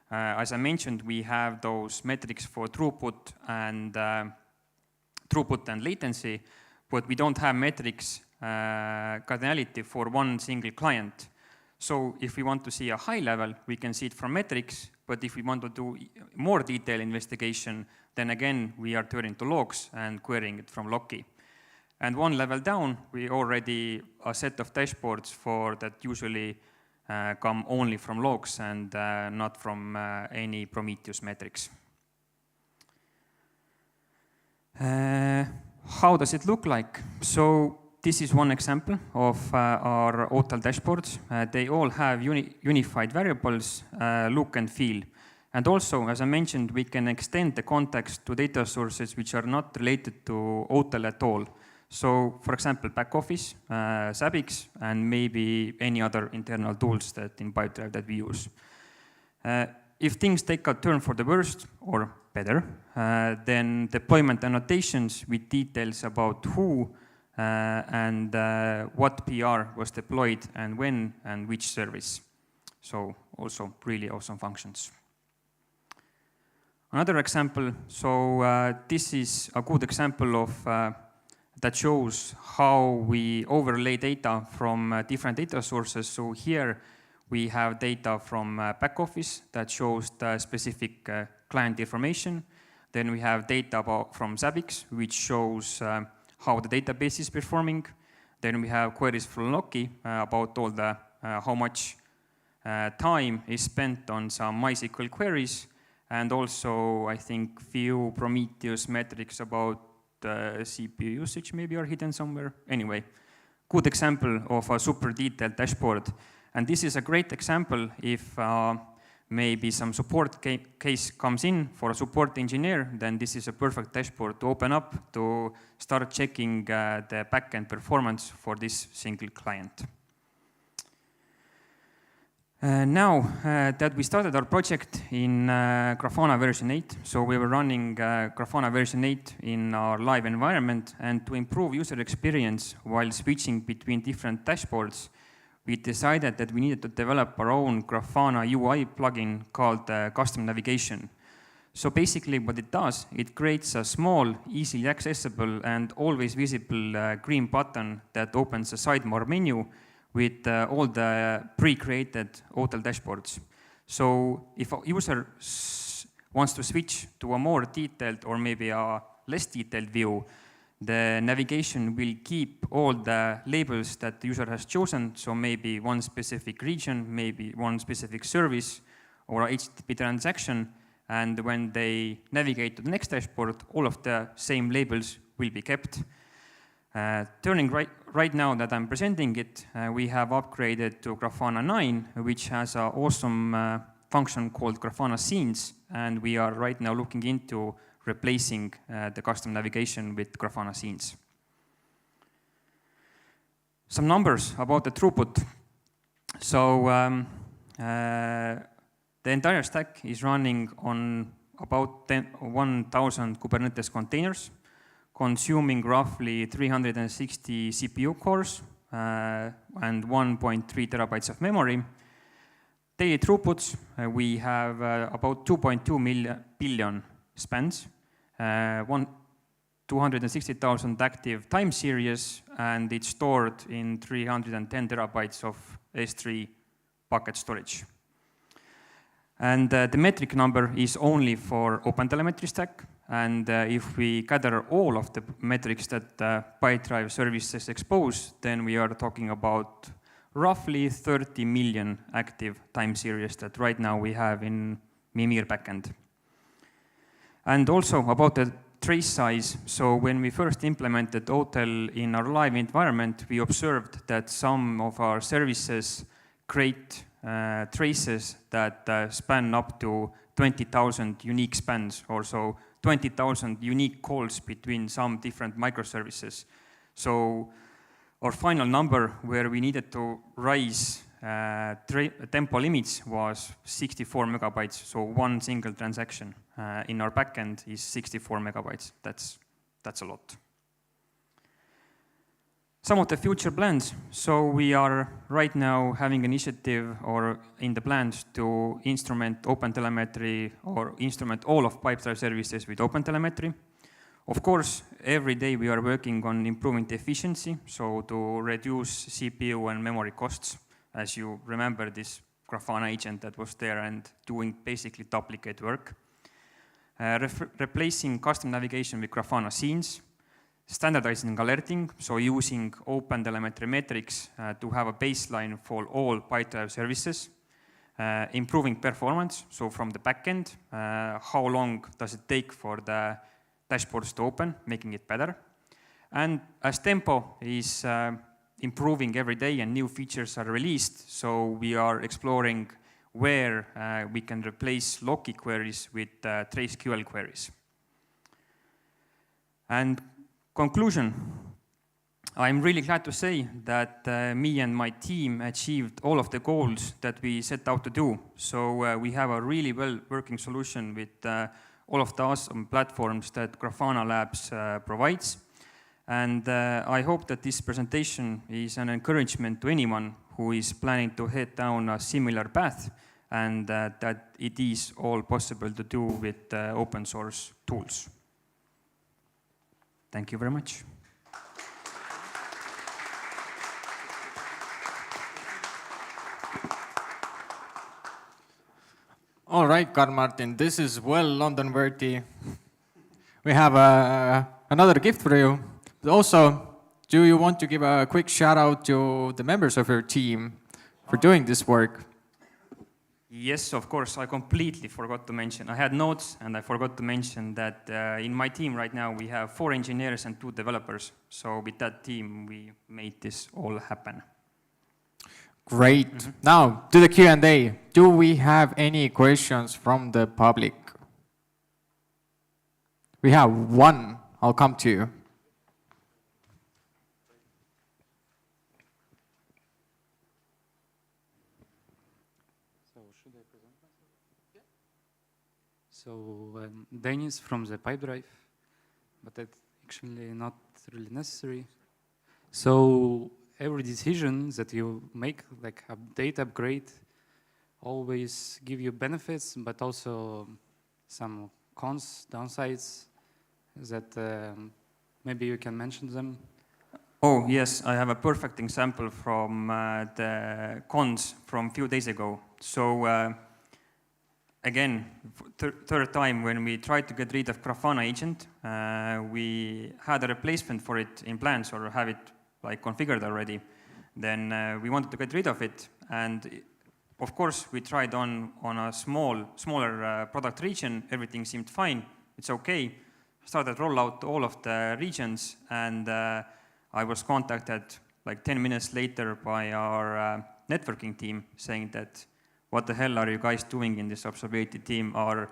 S4: as I mentioned, we have those metrics for throughput and latency, but we don't have metrics cardinality for one single client. So if we want to see a high level, we can see it from metrics, but if we want to do more detailed investigation, then again, we are turning to logs and querying it from Loki. And one level down, we already a set of dashboards for that usually come only from logs and not from any Prometheus metrics. How does it look like? So this is one example of our hotel dashboards. They all have unified variables, look and feel. And also, as I mentioned, we can extend the context to data sources which are not related to hotel at all. So, for example, backoffice, Zabbix, and maybe any other internal tools that in Pipedrive that we use. If things take a turn for the worst, or better, then deployment annotations with details about who and what PR was deployed and when and which service. So also really awesome functions. Another example, so this is a good example of that shows how we overlay data from different data sources. So here we have data from backoffice that shows the specific client information. Then we have data from Zabbix, which shows how the database is performing. Then we have queries from Loki about all the how much time is spent on some MySQL queries, and also I think few Prometheus metrics about CPU usage maybe are hidden somewhere. Anyway, good example of a super detailed dashboard. And this is a great example if maybe some support case comes in for a support engineer, then this is a perfect dashboard to open up to start checking the backend performance for this single client. Now that we started our project in Grafana version 8, so we were running Grafana version 8 in our live environment, and to improve user experience while switching between different dashboards, we decided that we needed to develop our own Grafana UI plugin called custom navigation. So basically what it does, it creates a small, easily accessible and always visible green button that opens a sidebar menu with all the pre-created hotel dashboards. So if a user wants to switch to a more detailed or maybe a less detailed view, the navigation will keep all the labels that the user has chosen, so maybe one specific region, maybe one specific service, or a HTTP transaction, and when they navigate to the next dashboard, all of the same labels will be kept. Turning right now that I'm presenting it, we have upgraded to Grafana 9, which has an awesome function called Grafana Scenes, and we are right now looking into replacing the custom navigation with Grafana Scenes. Some numbers about the throughput. So the entire stack is running on about 1,000 Kubernetes containers, consuming roughly 360 CPU cores and 1.3 terabytes of memory. Daily throughputs, we have about 2.2 billion spans, 260,000 active time series, and it's stored in 310 terabytes of S3 bucket storage. And the metric number is only for OpenTelemetry stack. And if we gather all of the metrics that Pipedrive services expose, then we are talking about roughly 30 million active time series that right now we have in Mimir backend. And also about the trace size. So when we first implemented Hotel in our live environment, we observed that some of our services create traces that span up to 20,000 unique spans, or so 20,000 unique calls between some different microservices. So our final number where we needed to raise tempo limits was 64 megabytes. So one single transaction in our backend is 64 megabytes. That's a lot. Some of the future plans. So we are right now having initiative or in the plans to instrument OpenTelemetry or instrument all of Pipedrive services with OpenTelemetry. Of course, every day we are working on improving the efficiency, so to reduce CPU and memory costs. As you remember, this Grafana agent that was there and doing basically duplicate work. Replacing custom navigation with Grafana Scenes. Standardizing alerting, so using OpenTelemetry metrics to have a baseline for all Pipedrive services. Improving performance, so from the backend, how long does it take for the dashboards to open, making it better. And as tempo is improving every day and new features are released, so we are exploring where we can replace Loki queries with TraceQL queries. And conclusion, I'm really glad to say that me and my team achieved all of the goals that we set out to do. So we have a really well working solution with all of the awesome platforms that Grafana Labs provides. And I hope that this presentation is an encouragement to anyone who is planning to head down a similar path, and that it is all possible to do with open source tools. Thank you very much.
S2: All right, Karl-Martin, this is well London worthy. We have another gift for you. But also, do you want to give a quick shout out to the members of your team for doing this work?
S4: Yes, of course. I completely forgot to mention. I had notes and I forgot to mention that in my team right now we have 4 engineers and 2 developers. So with that team we made this all happen.
S2: Great. Now to the Q&A. Do we have any questions from the public? We have one. I'll come to you.
S5: So should I present myself? Yeah. So Dennis from the Pipedrive, but that's actually not really necessary. So every decision that you make, like update, upgrade, always give you benefits, but also some cons, downsides that maybe you can mention them.
S4: Oh, yes, I have a perfect example from the cons from a few days ago. So again, third time when we tried to get rid of Grafana agent, we had a replacement for it in plans or have it like configured already. Then we wanted to get rid of it. And of course, we tried on a smaller product region. Everything seemed fine. It's okay. Started roll out all of the regions, and I was contacted like 10 minutes later by our networking team saying that, what the hell are you guys doing in this observability team? Our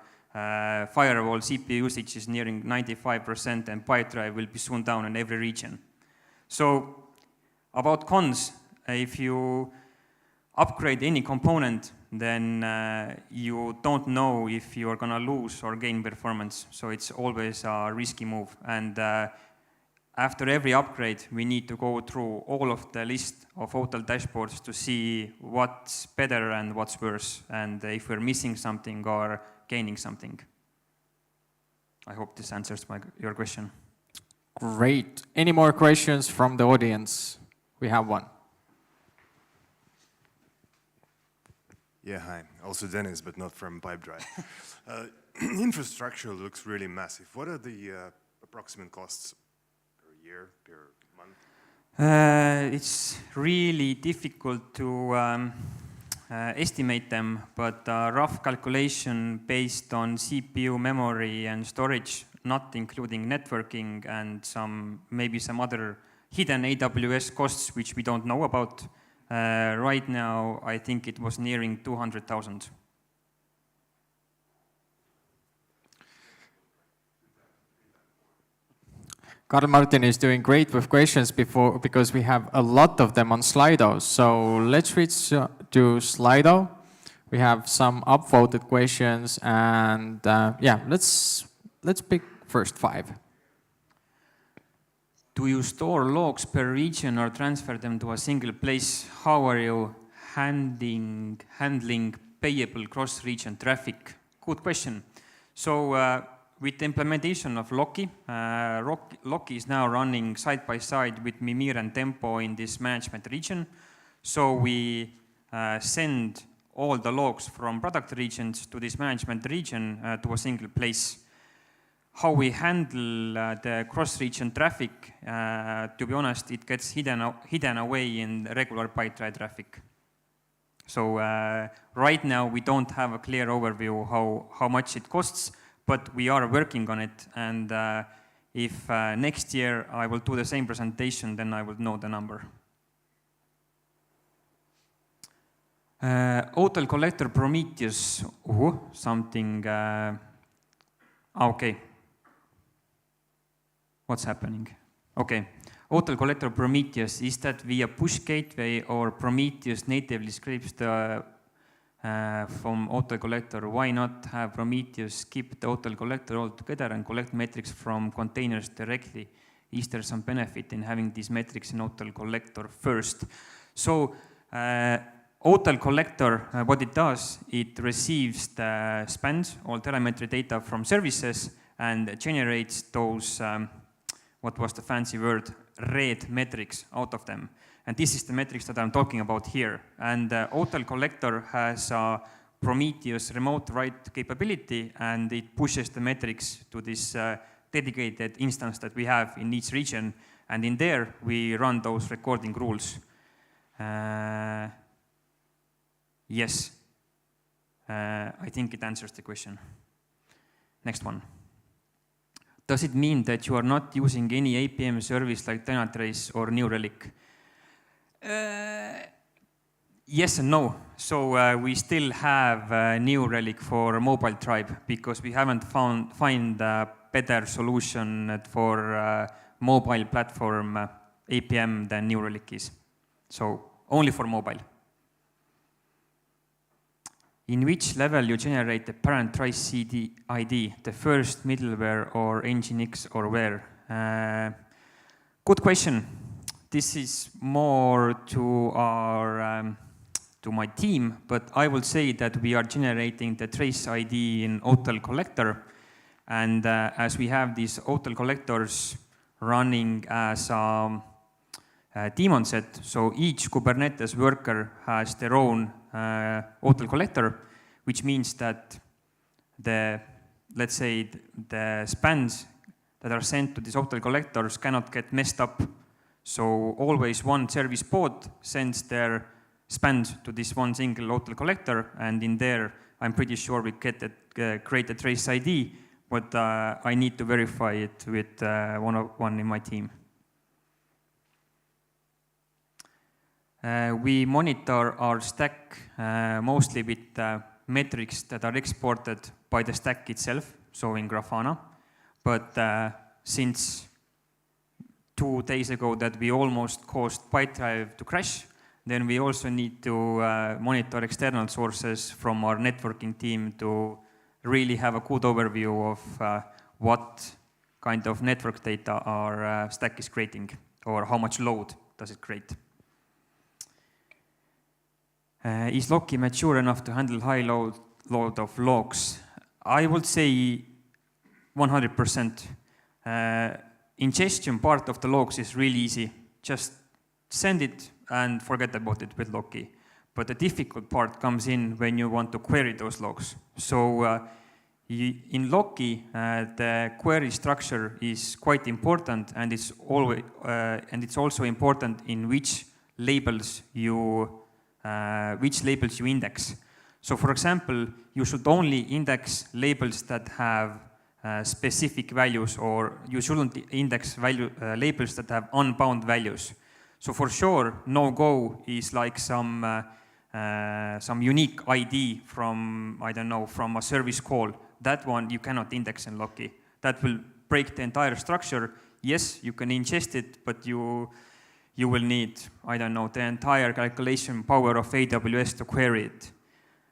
S4: firewall CPU usage is nearing 95% and Pipedrive will be soon down in every region. So about cons, if you upgrade any component, then you don't know if you are going to lose or gain performance. So it's always a risky move. And after every upgrade, we need to go through all of the list of hotel dashboards to see what's better and what's worse, and if we're missing something or gaining something. I hope this answers your question.
S2: Great. Any more questions from the audience? We have one.
S6: Yeah, hi. Also Dennis, but not from Pipedrive. Infrastructure looks really massive. What are the approximate costs per year, per month?
S4: It's really difficult to estimate them, but a rough calculation based on CPU, memory, and storage, not including networking and maybe some other hidden AWS costs which we don't know about. Right now, I think it was nearing 200,000.
S2: Karl Martin is doing great with questions because we have a lot of them on Slido. So let's switch to Slido. We have some upvoted questions, and yeah, let's pick first 5.
S4: Do you store logs per region or transfer them to a single place? How are you handling payable cross-region traffic? Good question. So with the implementation of Loki, Loki is now running side by side with Mimir and Tempo in this management region. So we send all the logs from product regions to this management region to a single place. How we handle the cross-region traffic, to be honest, it gets hidden away in regular Pipedrive traffic. So right now we don't have a clear overview how much it costs, but we are working on it. And if next year I will do the same presentation, then I will know the number. Hotel collector Prometheus, something, okay. What's happening? Okay. Hotel collector Prometheus, is that via push gateway or Prometheus natively scrapes the from hotel collector? Why not have Prometheus skip the hotel collector altogether and collect metrics from containers directly? Is there some benefit in having these metrics in hotel collector first? So hotel collector, what it does, it receives the spans, all telemetry data from services, and generates those what was the fancy word, red metrics out of them. And this is the metrics that I'm talking about here. And hotel collector has a Prometheus remote write capability, and it pushes the metrics to this dedicated instance that we have in each region. And in there, we run those recording rules. Yes. I think it answers the question. Next one. Does it mean that you are not using any APM service like Dynatrace or New Relic? Yes and no. So we still have New Relic for Mobile Tribe because we haven't find a better solution for mobile platform APM than New Relic is. So only for mobile. In which level you generate the parent trace CD ID, the first middleware or Nginx or where? Good question. This is more to our to my team, but I will say that we are generating the trace ID in OTel collector, and as we have these OTel collectors running as a daemon set, so each Kubernetes worker has their own OTel collector, which means that let's say the spans that are sent to these OTel collectors cannot get messed up. So always one service pod sends their spans to this one single OTel collector, and in there I'm pretty sure we create a trace ID, but I need to verify it with one in my team. We monitor our stack mostly with metrics that are exported by the stack itself, so in Grafana. But since 2 days ago that we almost caused Pipedrive to crash, then we also need to monitor external sources from our networking team to really have a good overview of what kind of network data our stack is creating, or how much load does it create. Is Loki mature enough to handle high load of logs? I would say 100%. Ingestion part of the logs is really easy. Just send it and forget about it with Loki. But the difficult part comes in when you want to query those logs. So in Loki, the query structure is quite important, and it's also important in which labels you index. So for example, you should only index labels that have specific values, or you shouldn't index labels that have unbound values. So for sure, no-go is like some unique ID from, I don't know, from a service call. That one you cannot index in Loki. That will break the entire structure. Yes, you can ingest it, but you will need, I don't know, the entire calculation power of AWS to query it.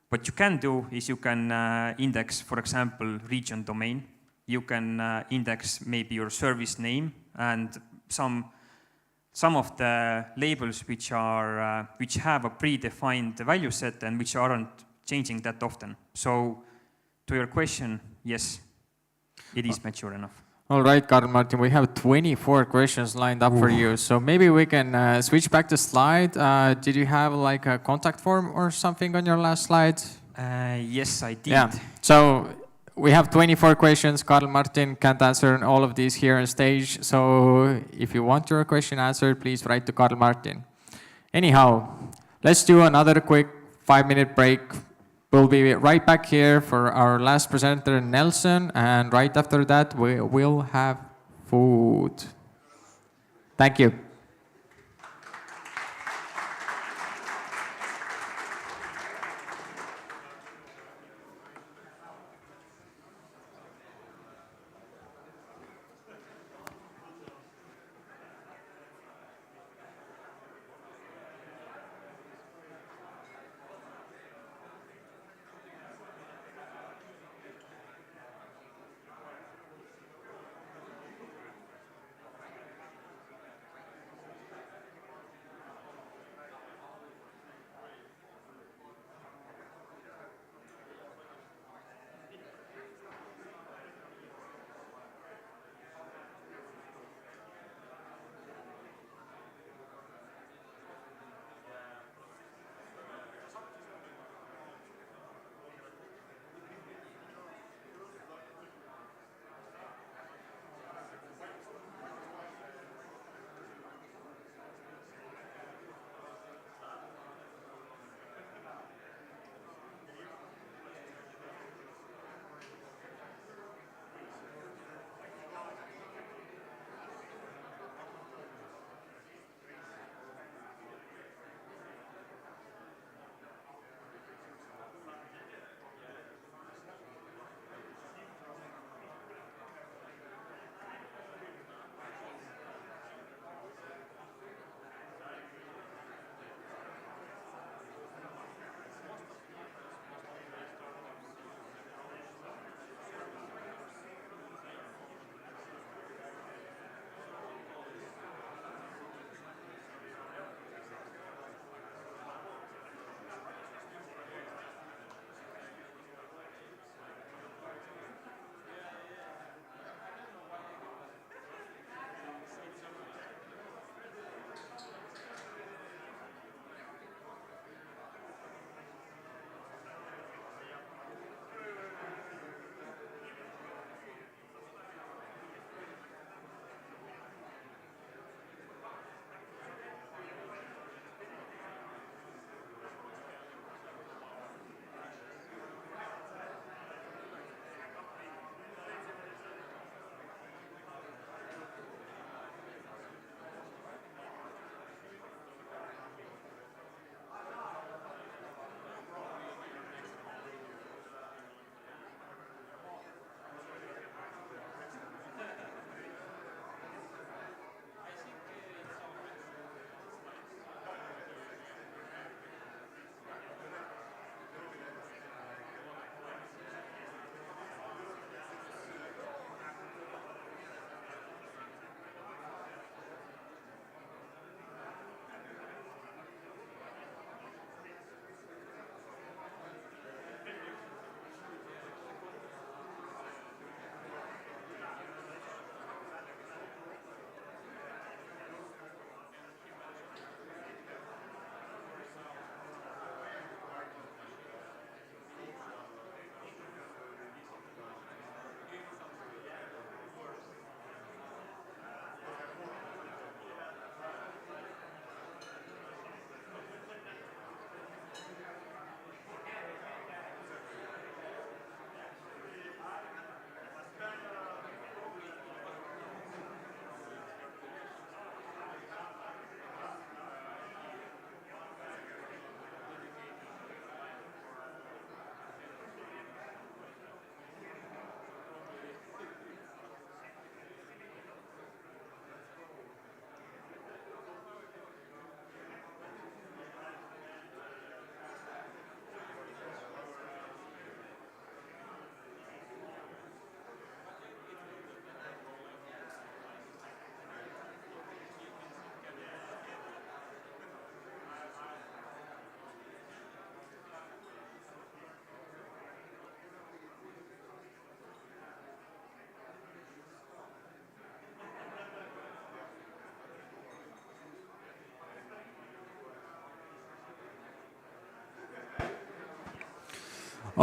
S4: What you can do is you can index, for example, region domain. You can index maybe your service name and some of the labels which have a predefined value set and which aren't changing that often. So to your question, yes, it is mature enough.
S2: All right, Karl Martin, we have 24 questions lined up for you. So maybe we can switch back to slide. Did you have like a contact form or something on your last slide?
S4: Yes, I did.
S2: Yeah. So we have 24 questions. Karl Martin can't answer all of these here on stage. So if you want your question answered, please write to Karl Martin. Anyhow, let's do another quick 5-minute break. We'll be right back here for our last presenter, Nelson, and right after that, we will have food. Thank you.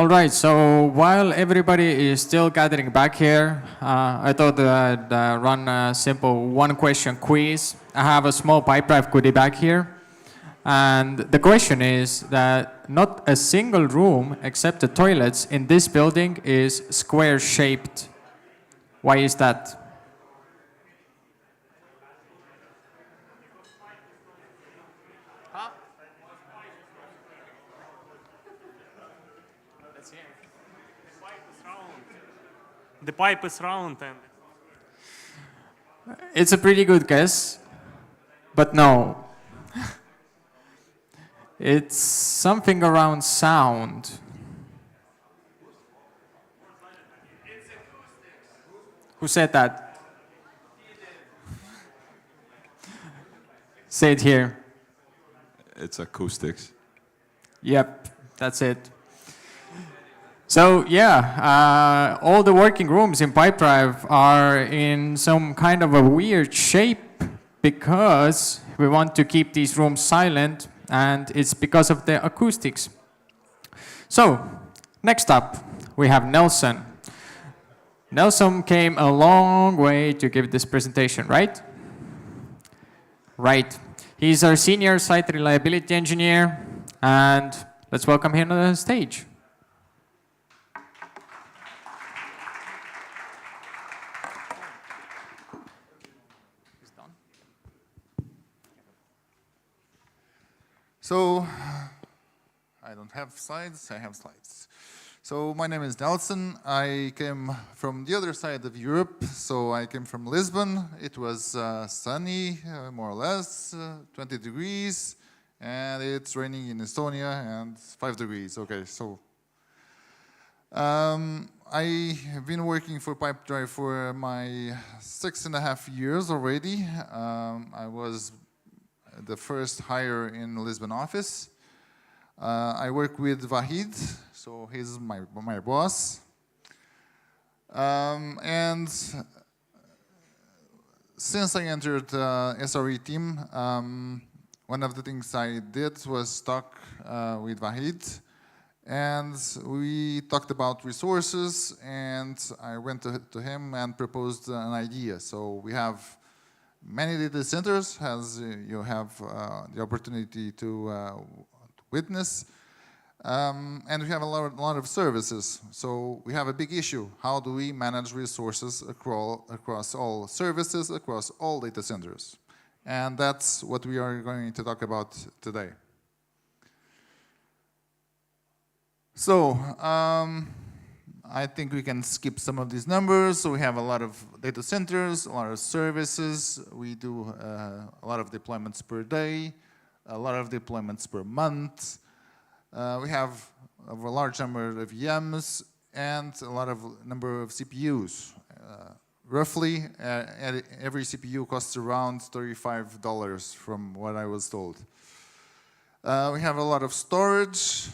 S2: All right, so while everybody is still gathering back here, I thought I'd run a simple one-question quiz. I have a small Pipedrive goodie back here. And the question is that not a single room except the toilets in this building is square-shaped. Why is that?
S7: The pipe is round and
S2: It's a pretty good guess, but no. It's something around sound. Who said that? Say it here.
S8: It's acoustics.
S2: Yep, that's it. So yeah, all the working rooms in Pipedrive are in some kind of a weird shape because we want to keep these rooms silent, and it's because of the acoustics. So next up, we have Nelson. Nelson came a long way to give this presentation, right? Right. He's our senior site reliability engineer, and let's welcome him on the stage.
S9: So, I don't have slides, I have slides. So, my name is Nelson. I came from the other side of Europe. So, I came from Lisbon. It was sunny, more or less, 20 degrees. And it's raining in Estonia and 5 degrees. Okay, so. I have been working for Pipedrive for my 6.5 years already. I was the first hire in the Lisbon office. I work with Vahid, so he's my boss. And since I entered the SRE team, one of the things I did was talk with Vahid, and we talked about resources, and I went to him and proposed an idea. So we have many data centers, as you have the opportunity to witness, and we have a lot of services. So we have a big issue. How do we manage resources across all services, across all data centers? And that's what we are going to talk about today. So, I think we can skip some of these numbers. So we have a lot of data centers, a lot of services. We do a lot of deployments per day, a lot of deployments per month. We have a large number of VMs and a lot of number of CPUs. Roughly, every CPU costs around $35 from what I was told. We have a lot of storage,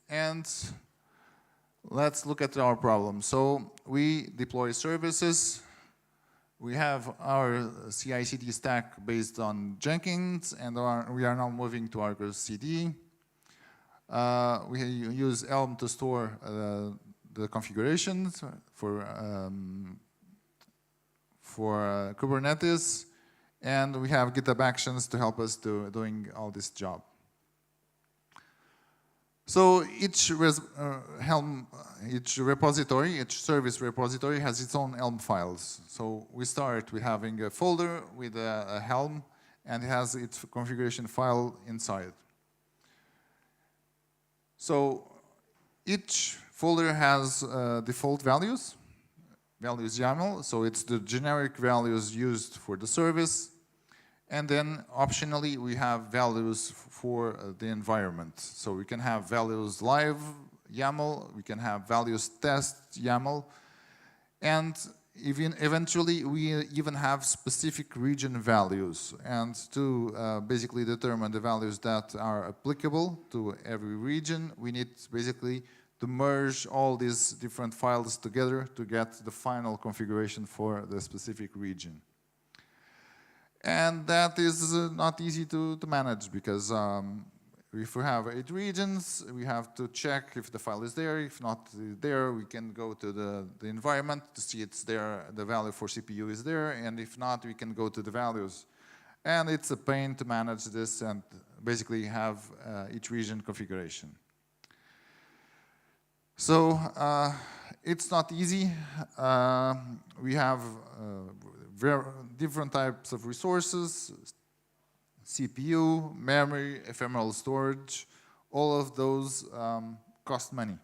S9: and let's look at our problem. So we deploy services. We have our CI/CD stack based on Jenkins, and we are now moving to Argo CD. We use Elm to store the configurations for Kubernetes, and we have GitHub Actions to help us doing all this job. So each repository, each service repository has its own Elm files. So we start with having a folder with a Helm, and it has its configuration file inside. So each folder has default values YAML, so it's the generic values used for the service. And then optionally, we have values for the environment. So we can have values live YAML, we can have values test YAML, and eventually we even have specific region values. And to basically determine the values that are applicable to every region, we need basically to merge all these different files together to get the final configuration for the specific region. And that is not easy to manage because if we have 8 regions, we have to check if the file is there. If not there, we can go to the environment to see it's there, the value for CPU is there, and if not, we can go to the values. And it's a pain to manage this and basically have each region configuration. So it's not easy. We have different types of resources, CPU, memory, ephemeral storage, all of those cost money.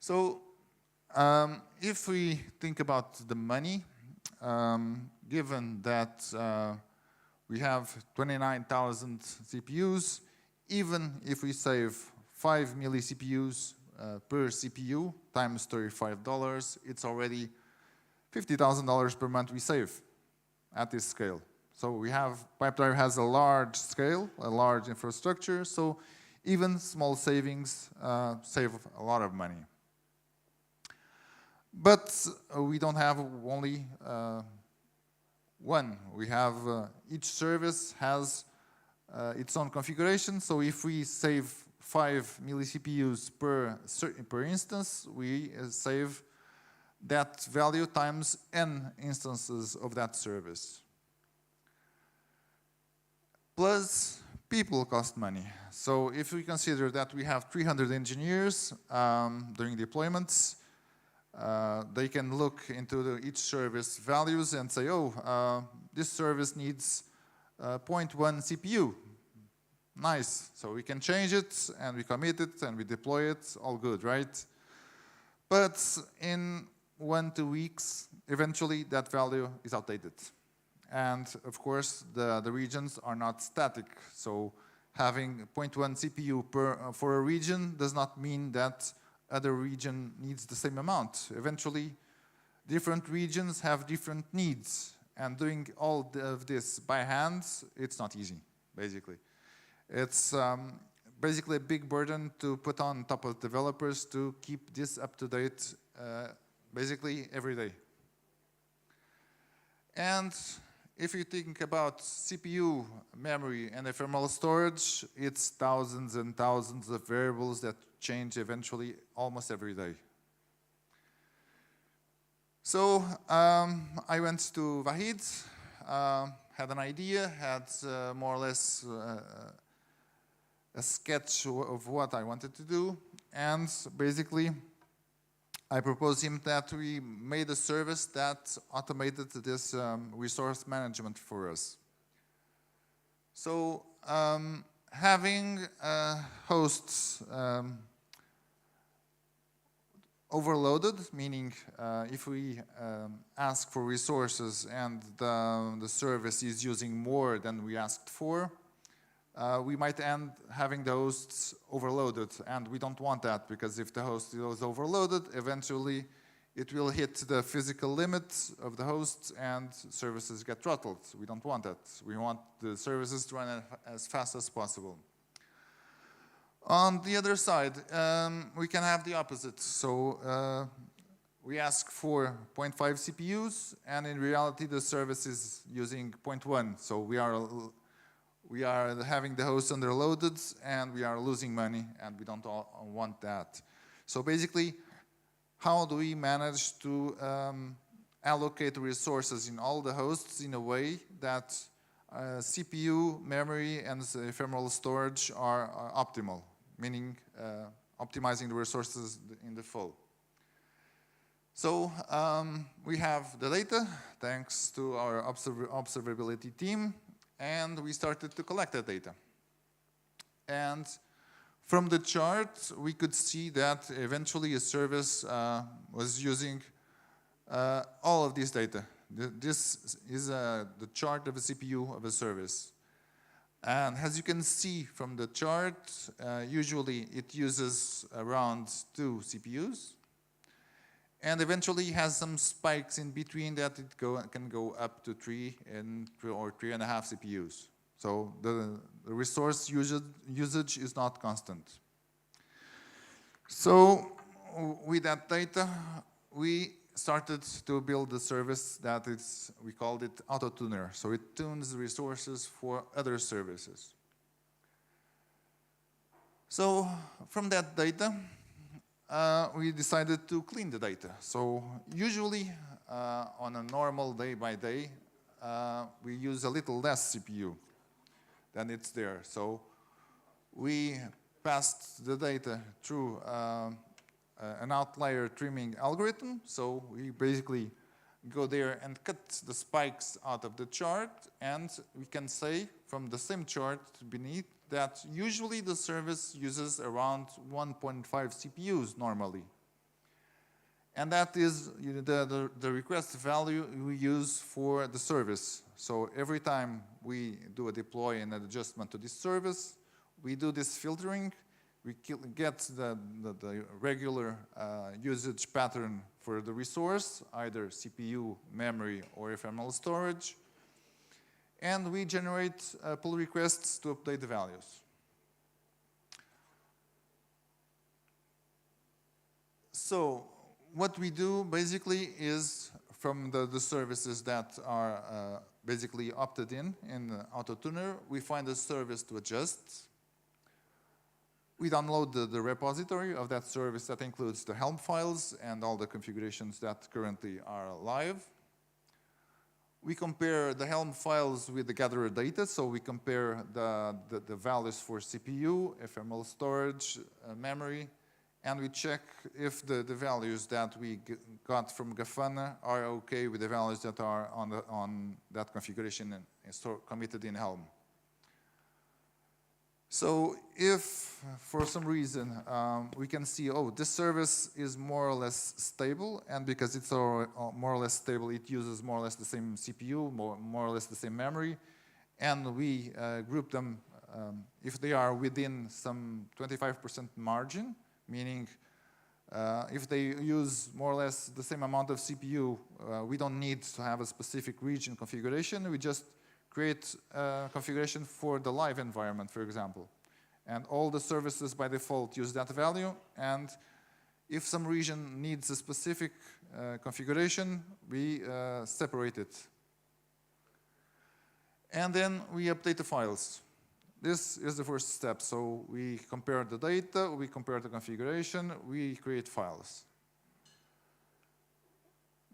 S9: So if we think about the money, given that we have 29,000 CPUs, even if we save 5 milli CPUs per CPU times $35, it's already $50,000 per month we save at this scale. So we have, Pipedrive has a large scale, a large infrastructure, so even small savings save a lot of money. But we don't have only one. We have, each service has its own configuration, so if we save 5 milli CPUs per instance, we save that value times n instances of that service. Plus, people cost money. So if we consider that we have 300 engineers during deployments, they can look into each service values and say, oh, this service needs 0.1 CPU. Nice. So we can change it, and we commit it, and we deploy it. All good, right? But in 1-2 weeks, eventually that value is outdated. And of course, the regions are not static. So having 0.1 CPU for a region does not mean that other region needs the same amount. Eventually, different regions have different needs. And doing all of this by hand, it's not easy, basically. It's basically a big burden to put on top of developers to keep this up to date basically every day. And if you think about CPU, memory, and ephemeral storage, it's thousands and thousands of variables that change eventually almost every day. So I went to Vahid, had an idea, had more or less a sketch of what I wanted to do, and basically I proposed him that we made a service that automated this resource management for us. So having hosts overloaded, meaning if we ask for resources and the service is using more than we asked for, we might end having the hosts overloaded, and we don't want that, because if the host is overloaded, eventually it will hit the physical limits of the hosts and services get throttled. We don't want that. We want the services to run as fast as possible. On the other side, we can have the opposite. So we ask for 0.5 CPUs, and in reality the service is using 0.1. So we are having the host underloaded, and we are losing money, and we don't want that. So basically, how do we manage to allocate resources in all the hosts in a way that CPU, memory, and ephemeral storage are optimal, meaning optimizing the resources in the flow? So we have the data, thanks to our observability team, and we started to collect that data. And from the chart, we could see that eventually a service was using all of this data. This is the chart of a CPU of a service. And as you can see from the chart, usually it uses around 2 CPUs. And eventually has some spikes in between that it can go up to 3 or 3.5 CPUs. So the resource usage is not constant. So with that data, we started to build a service that we called it auto-tuner. So it tunes resources for other services. So from that data, we decided to clean the data. So usually on a normal day by day, we use a little less CPU than it's there. So we passed the data through an outlier trimming algorithm. So we basically go there and cut the spikes out of the chart, and we can say from the same chart beneath that usually the service uses around 1.5 CPUs normally. And that is the request value we use for the service. So every time we do a deploy and an adjustment to this service, we do this filtering. We get the regular usage pattern for the resource, either CPU, memory, or ephemeral storage. And we generate pull requests to update the values. So what we do basically is from the services that are basically opted in the AutoTuner, we find a service to adjust. We download the repository of that service that includes the Helm files and all the configurations that currently are live. We compare the Helm files with the gatherer data, so we compare the values for CPU, ephemeral storage, memory, and we check if the values that we got from Grafana are okay with the values that are on that configuration and committed in Helm. So if, for some reason, we can see, oh, this service is more or less stable, and because it's more or less stable, it uses more or less the same CPU, more or less the same memory, and we group them if they are within some 25% margin, meaning if they use more or less the same amount of CPU, we don't need to have a specific region configuration, we just create a configuration for the live environment, for example. And all the services by default use that value. And if some region needs a specific configuration, we separate it. And then we update the files. This is the first step. So we compare the data, we compare the configuration, we create files.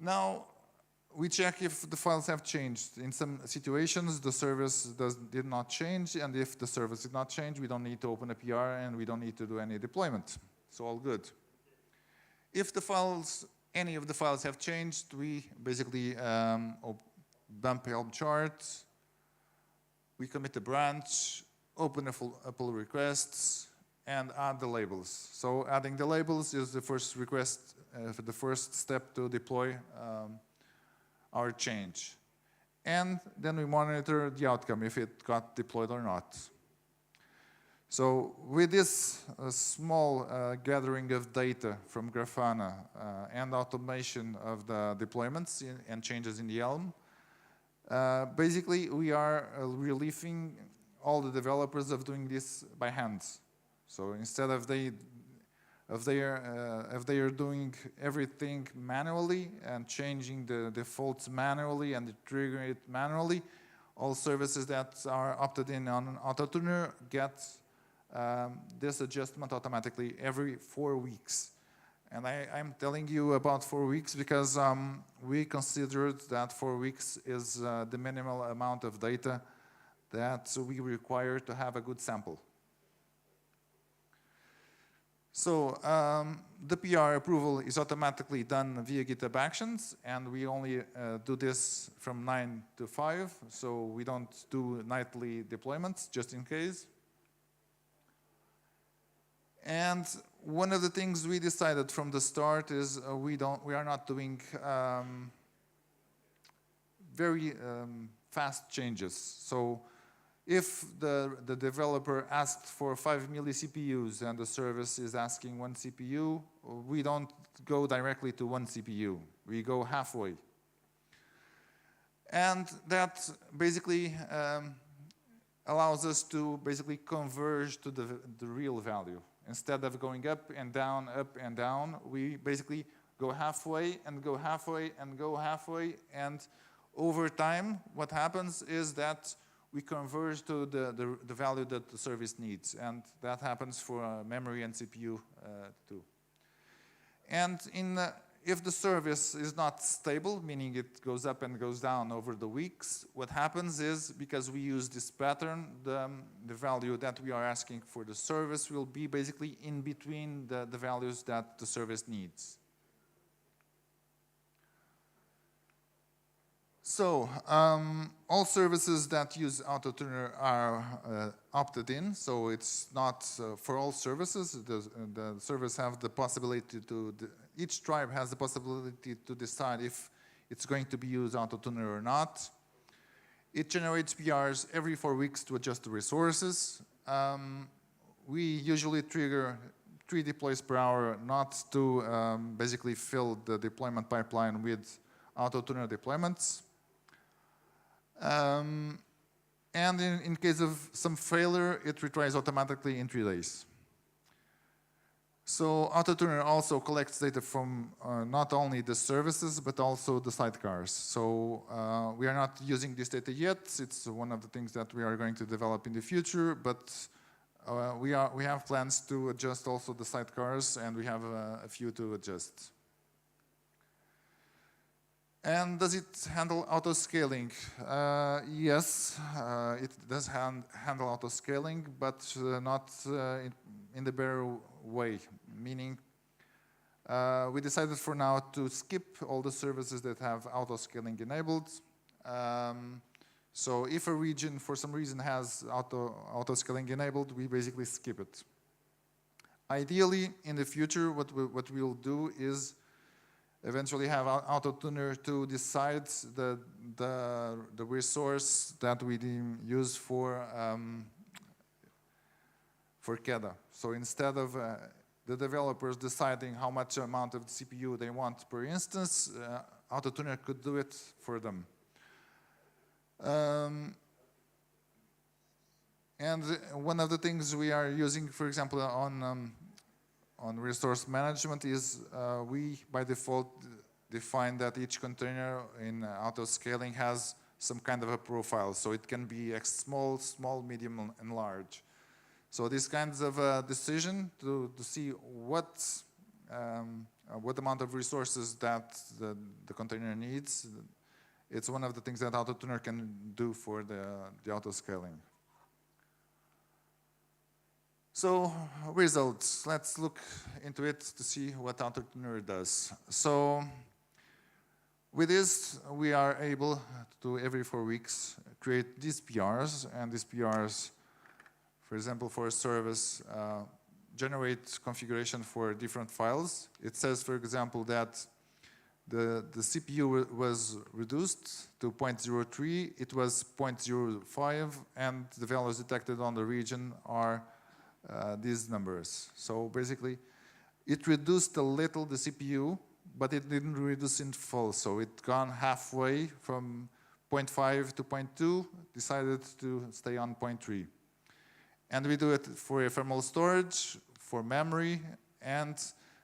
S9: Now, we check if the files have changed. In some situations, the service did not change, and if the service did not change, we don't need to open a PR and we don't need to do any deployment. So all good. If the files, any of the files have changed, we basically dump Helm charts, we commit a branch, open a pull requests, and add the labels. So adding the labels is the first request, the first step to deploy our change. And then we monitor the outcome, if it got deployed or not. So with this small gathering of data from Grafana and automation of the deployments and changes in the Helm, basically we are relieving all the developers of doing this by hand. So instead of they are doing everything manually and changing the defaults manually and triggering it manually, all services that are opted in on AutoTuner get this adjustment automatically every 4 weeks. And I'm telling you about 4 weeks because we considered that 4 weeks is the minimal amount of data that we require to have a good sample. So the PR approval is automatically done via GitHub Actions, and we only do this from 9 to 5, so we don't do nightly deployments, just in case. And one of the things we decided from the start is we are not doing very fast changes. So if the developer asked for 5 milli-CPUs and the service is asking 1 CPU, we don't go directly to 1 CPU. We go halfway. And that basically allows us to basically converge to the real value. Instead of going up and down, we basically go halfway and go halfway and go halfway. And over time, what happens is that we converge to the value that the service needs. And that happens for memory and CPU too. And if the service is not stable, meaning it goes up and goes down over the weeks, what happens is, because we use this pattern, the value that we are asking for the service will be basically in between the values that the service needs. So all services that use AutoTuner are opted in. So it's not for all services. The service have the possibility to, each tribe has the possibility to decide if it's going to be used AutoTuner or not. It generates PRs every 4 weeks to adjust the resources. We usually trigger 3 deploys per hour, not to basically fill the deployment pipeline with AutoTuner deployments. And in case of some failure, it retries automatically in 3 days. So AutoTuner also collects data from not only the services, but also the sidecars. So we are not using this data yet. It's one of the things that we are going to develop in the future, but we have plans to adjust also the sidecars, and we have a few to adjust. And does it handle auto-scaling? Yes, it does handle auto-scaling, but not in the bare way. Meaning, we decided for now to skip all the services that have auto-scaling enabled. So if a region, for some reason, has auto-scaling enabled, we basically skip it. Ideally, in the future, what we'll do is eventually have AutoTuner to decide the resource that we use for CADA. So instead of the developers deciding how much amount of CPU they want per instance, AutoTuner could do it for them. And one of the things we are using, for example, on resource management is we, by default, define that each container in auto-scaling has some kind of a profile. So it can be small, medium, and large. So these kinds of decision to see what amount of resources that the container needs, it's one of the things that AutoTuner can do for the auto-scaling. So results, let's look into it to see what AutoTuner does. So with this, we are able to, every 4 weeks, create these PRs, and these PRs, for example, for a service, generate configuration for different files. It says, for example, that the CPU was reduced to 0.03, it was 0.05, and the values detected on the region are these numbers. So basically, it reduced a little the CPU, but it didn't reduce in full. So it gone halfway from 0.5 to 0.2, decided to stay on 0.3. And we do it for ephemeral storage, for memory, and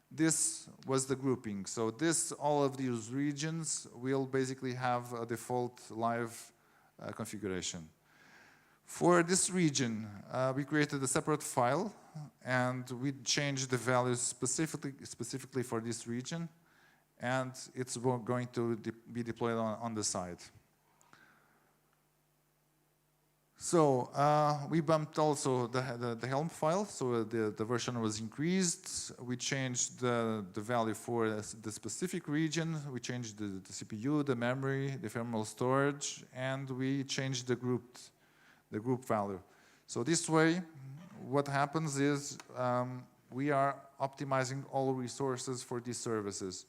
S9: this was the grouping. So all of these regions will basically have a default live configuration. For this region, we created a separate file, and we changed the values specifically for this region, and it's going to be deployed on the side. So we bumped also the Helm file, so the version was increased. We changed the value for the specific region. We changed the CPU, the memory, the ephemeral storage, and we changed the group value. So this way, what happens is we are optimizing all resources for these services.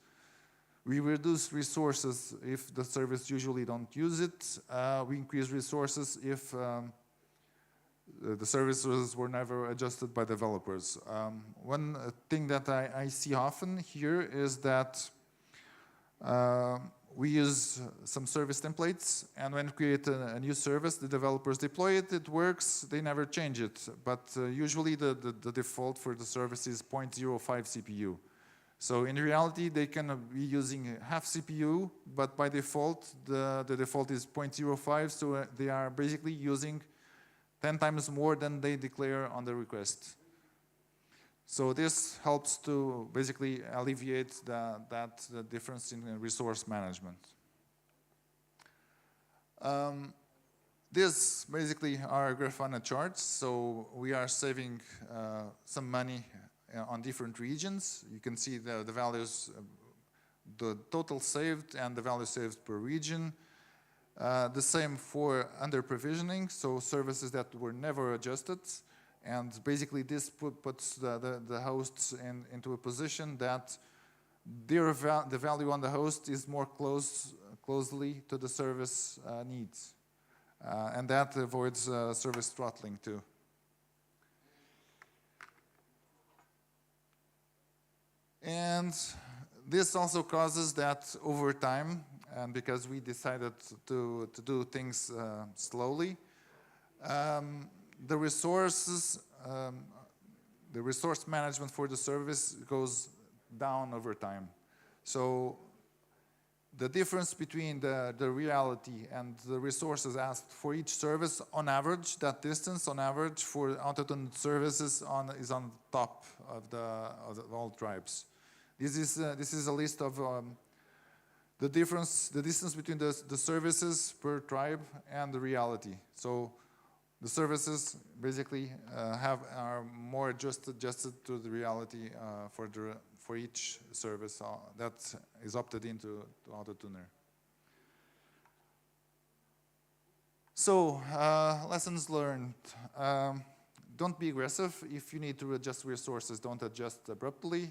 S9: We reduce resources if the service usually don't use it. We increase resources if the services were never adjusted by developers. One thing that I see often here is that we use some service templates, and when we create a new service, the developers deploy it, it works, they never change it. But usually the default for the service is 0.05 CPU. So in reality, they can be using half CPU, but by default, the default is 0.05, so they are basically using 10 times more than they declare on the request. So this helps to basically alleviate the difference in resource management. These basically are Grafana charts, so we are saving some money on different regions. You can see the values, the total saved and the value saved per region. The same for under provisioning, so services that were never adjusted. And basically this puts the hosts into a position that the value on the host is more closely to the service needs. And that avoids service throttling too. And this also causes that over time, and because we decided to do things slowly, the resource management for the service goes down over time. So the difference between the reality and the resources asked for each service, on average, that distance on average for auto-tuned services is on top of all tribes. This is a list of the distance between the services per tribe and the reality. So the services basically are more adjusted to the reality for each service that is opted into AutoTuner. So lessons learned. Don't be aggressive. If you need to adjust resources, don't adjust abruptly.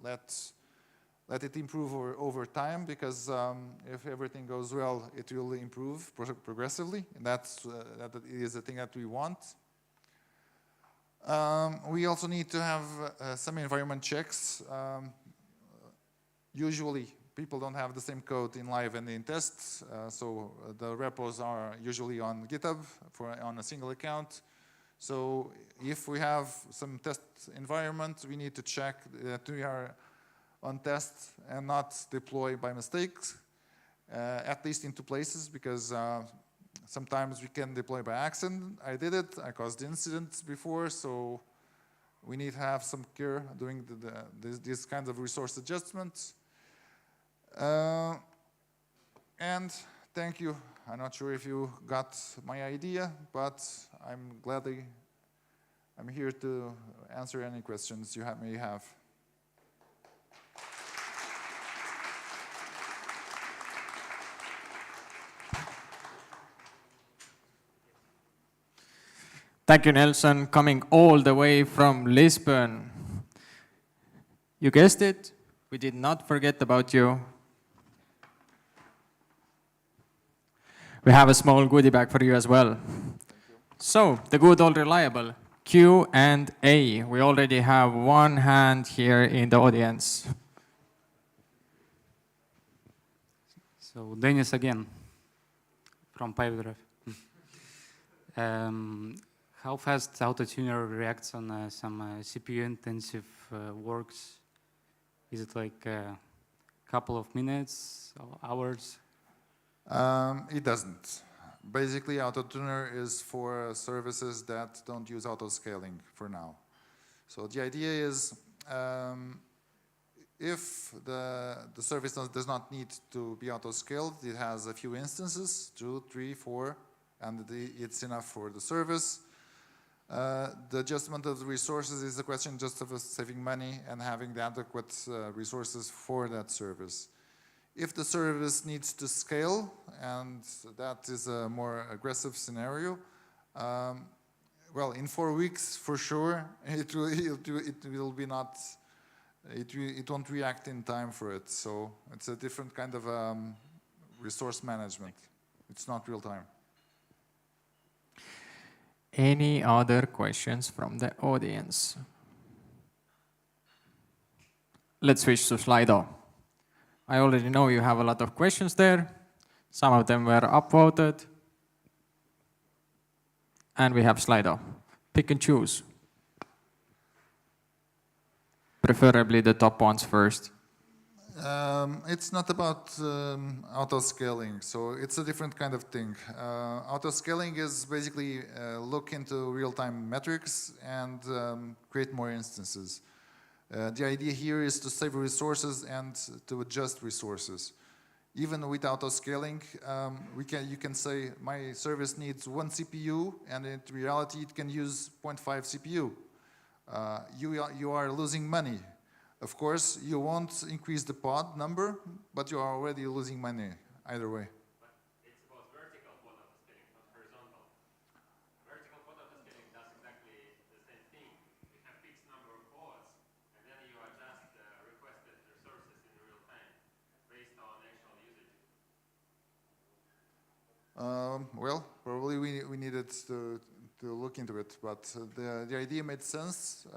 S9: Let it improve over time, because if everything goes well, it will improve progressively, and that is the thing that we want. We also need to have some environment checks. Usually, people don't have the same code in live and in tests, so the repos are usually on GitHub on a single account. So if we have some test environment, we need to check that we are on test and not deploy by mistakes, at least in two places, because sometimes we can deploy by accident. I did it, I caused incidents before, so we need to have some care doing these kinds of resource adjustments. And thank you. I'm not sure if you got my idea, but I'm here to answer any questions you may have.
S2: Thank you, Nelson, coming all the way from Lisbon. You guessed it, we did not forget about you. We have a small goodie bag for you as well. So, the good old reliable Q&A. We already have one hand here in the audience.
S5: So, Dennis again, from Pipedrive. How fast AutoTuner reacts on some CPU-intensive works? Is it like a couple of minutes or hours?
S9: It doesn't. Basically, AutoTuner is for services that don't use auto-scaling for now. So the idea is, if the service does not need to be auto-scaled, it has a few instances, 2, 3, 4, and it's enough for the service. The adjustment of the resources is a question just of saving money and having the adequate resources for that service. If the service needs to scale, and that is a more aggressive scenario, well, in 4 weeks for sure, it won't react in time for it. So it's a different kind of resource management. It's not real time.
S2: Any other questions from the audience? Let's switch to Slido. I already know you have a lot of questions there. Some of them were upvoted. And we have Slido. Pick and choose. preferably the top ones first?
S9: It's not about auto-scaling, so it's a different kind of thing. Auto-scaling is basically look into real-time metrics and create more instances. The idea here is to save resources and to adjust resources. Even with auto-scaling, you can say my service needs 1 CPU, and in reality it can use 0.5 CPU. You are losing money. Of course, you won't increase the pod number, but you are already losing money either way.
S10: But it's about vertical pod autoscaling, not horizontal. Vertical pod autoscaling does exactly the same thing. You have fixed number of pods, and then you adjust requested resources in real time based on actual usage.
S9: Well, probably we needed to look into it, but the idea made sense,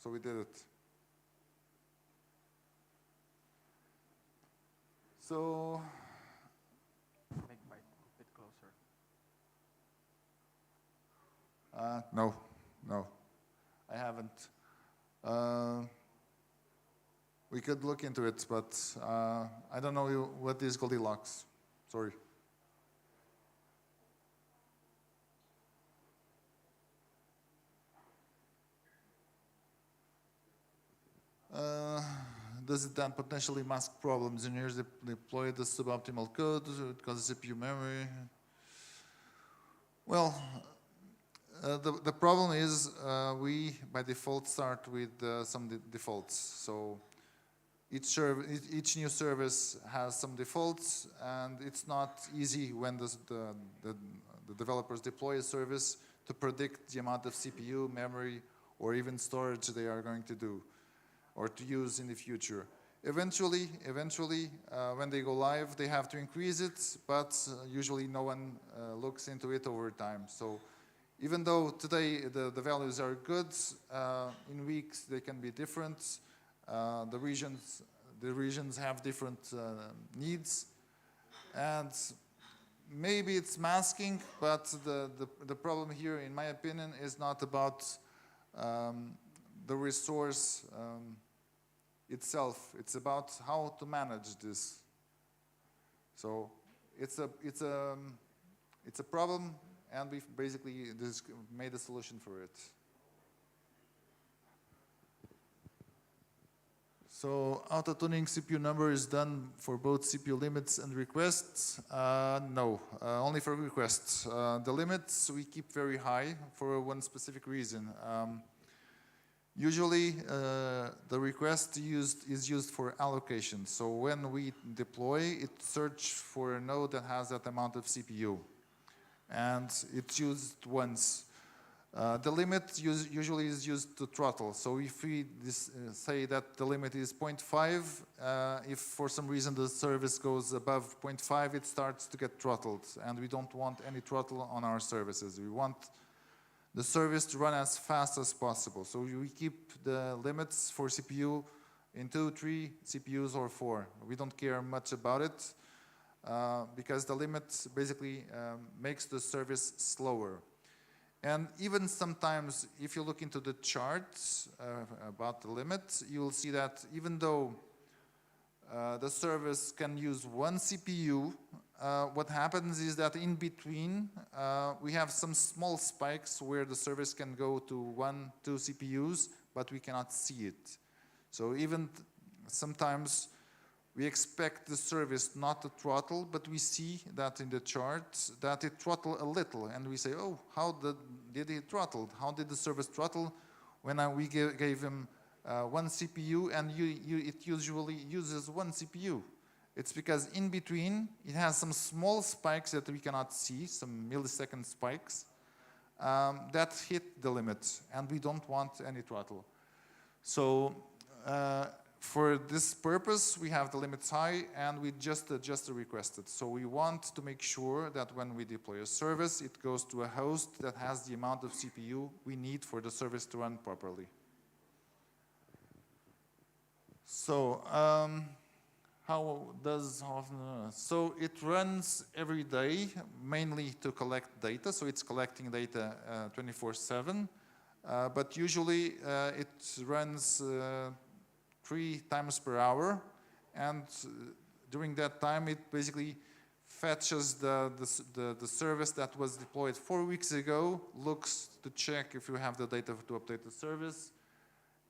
S9: so we did it. So,
S2: Make mic a bit closer.
S9: No, I haven't. We could look into it, but I don't know what is Goldilocks. Sorry. Does it then potentially mask problems? Engineers deploy the suboptimal code, it causes CPU memory. Well, the problem is we by default start with some defaults. So each new service has some defaults, and it's not easy when the developers deploy a service to predict the amount of CPU, memory, or even storage they are going to do or to use in the future. Eventually, when they go live, they have to increase it, but usually no one looks into it over time. So even though today the values are good, in weeks they can be different. The regions have different needs, and maybe it's masking, but the problem here, in my opinion, is not about the resource itself. It's about how to manage this. So it's a problem, and we've basically made a solution for it. So auto-tuning CPU number is done for both CPU limits and requests? No, only for requests. The limits we keep very high for one specific reason. Usually, the request is used for allocation. So when we deploy, it searches for a node that has that amount of CPU, and it's used once. The limit usually is used to throttle. So if we say that the limit is 0.5, if for some reason the service goes above 0.5, it starts to get throttled, and we don't want any throttle on our services. We want the service to run as fast as possible. So we keep the limits for CPU in 2, 3 CPUs or 4. We don't care much about it because the limit basically makes the service slower. And even sometimes, if you look into the charts about the limit, you'll see that even though the service can use 1 CPU, what happens is that in between, we have some small spikes where the service can go to 1, 2 CPUs, but we cannot see it. So even sometimes we expect the service not to throttle, but we see that in the charts that it throttled a little, and we say, oh, how did it throttle? How did the service throttle when we gave him 1 CPU and it usually uses 1 CPU? It's because in between, it has some small spikes that we cannot see, some millisecond spikes, that hit the limit, and we don't want any throttle. So for this purpose, we have the limits high, and we just adjust the requested. So we want to make sure that when we deploy a service, it goes to a host that has the amount of CPU we need for the service to run properly. So, so it runs every day, mainly to collect data. So it's collecting data 24/7, but usually it runs 3 times per hour, and during that time it basically fetches the service that was deployed 4 weeks ago, looks to check if you have the data to update the service,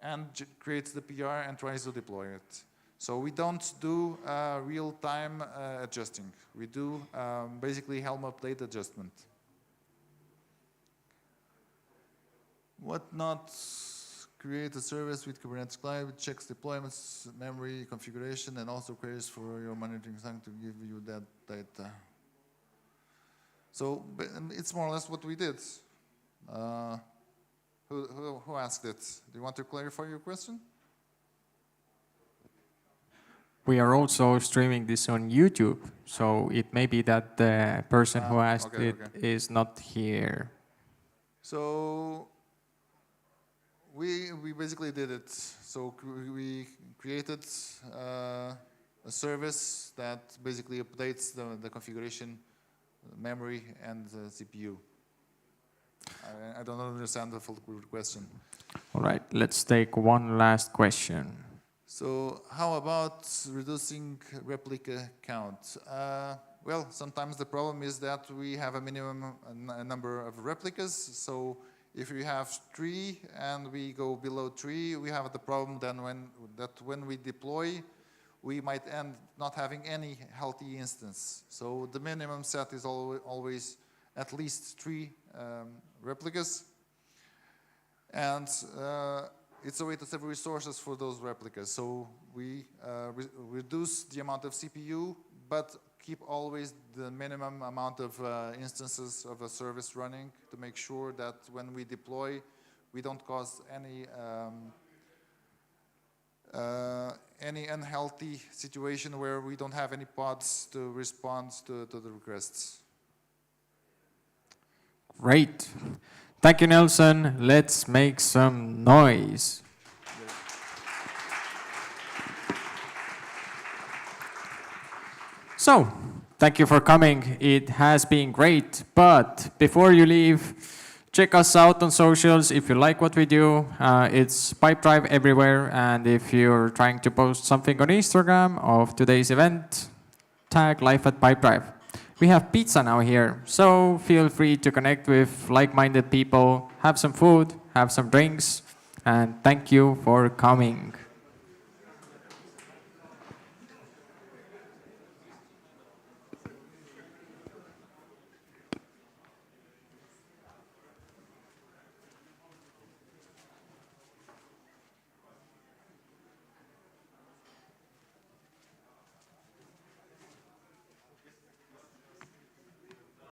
S9: and creates the PR and tries to deploy it. So we don't do real-time adjusting. We do basically Helm update adjustment. What not? Create a service with Kubernetes client, which checks deployments, memory configuration, and also queries for your monitoring thing to give you that data. So it's more or less what we did. Who asked it? Do you want to clarify your question?
S2: We are also streaming this on YouTube, so it may be that the person who asked it is not here.
S9: So we basically did it. So we created a service that basically updates the configuration, memory, and CPU. I don't understand the full question.
S2: All right, let's take one last question.
S9: So how about reducing replica count? Well, sometimes the problem is that we have a minimum number of replicas. So if we have 3 and we go below 3, we have the problem then when we deploy, we might end not having any healthy instance. So the minimum set is always at least 3 replicas. And it's a way to save resources for those replicas. So we reduce the amount of CPU, but keep always the minimum amount of instances of a service running to make sure that when we deploy, we don't cause any unhealthy situation where we don't have any pods to respond to the requests.
S2: Great. Thank you, Nelson. Let's make some noise. So, thank you for coming. It has been great. But before you leave, check us out on socials if you like what we do. It's Pipedrive everywhere. And if you're trying to post something on Instagram of today's event, tag life at Pipedrive. We have pizza now here, so feel free to connect with like-minded people, have some food, have some drinks, and thank you for coming.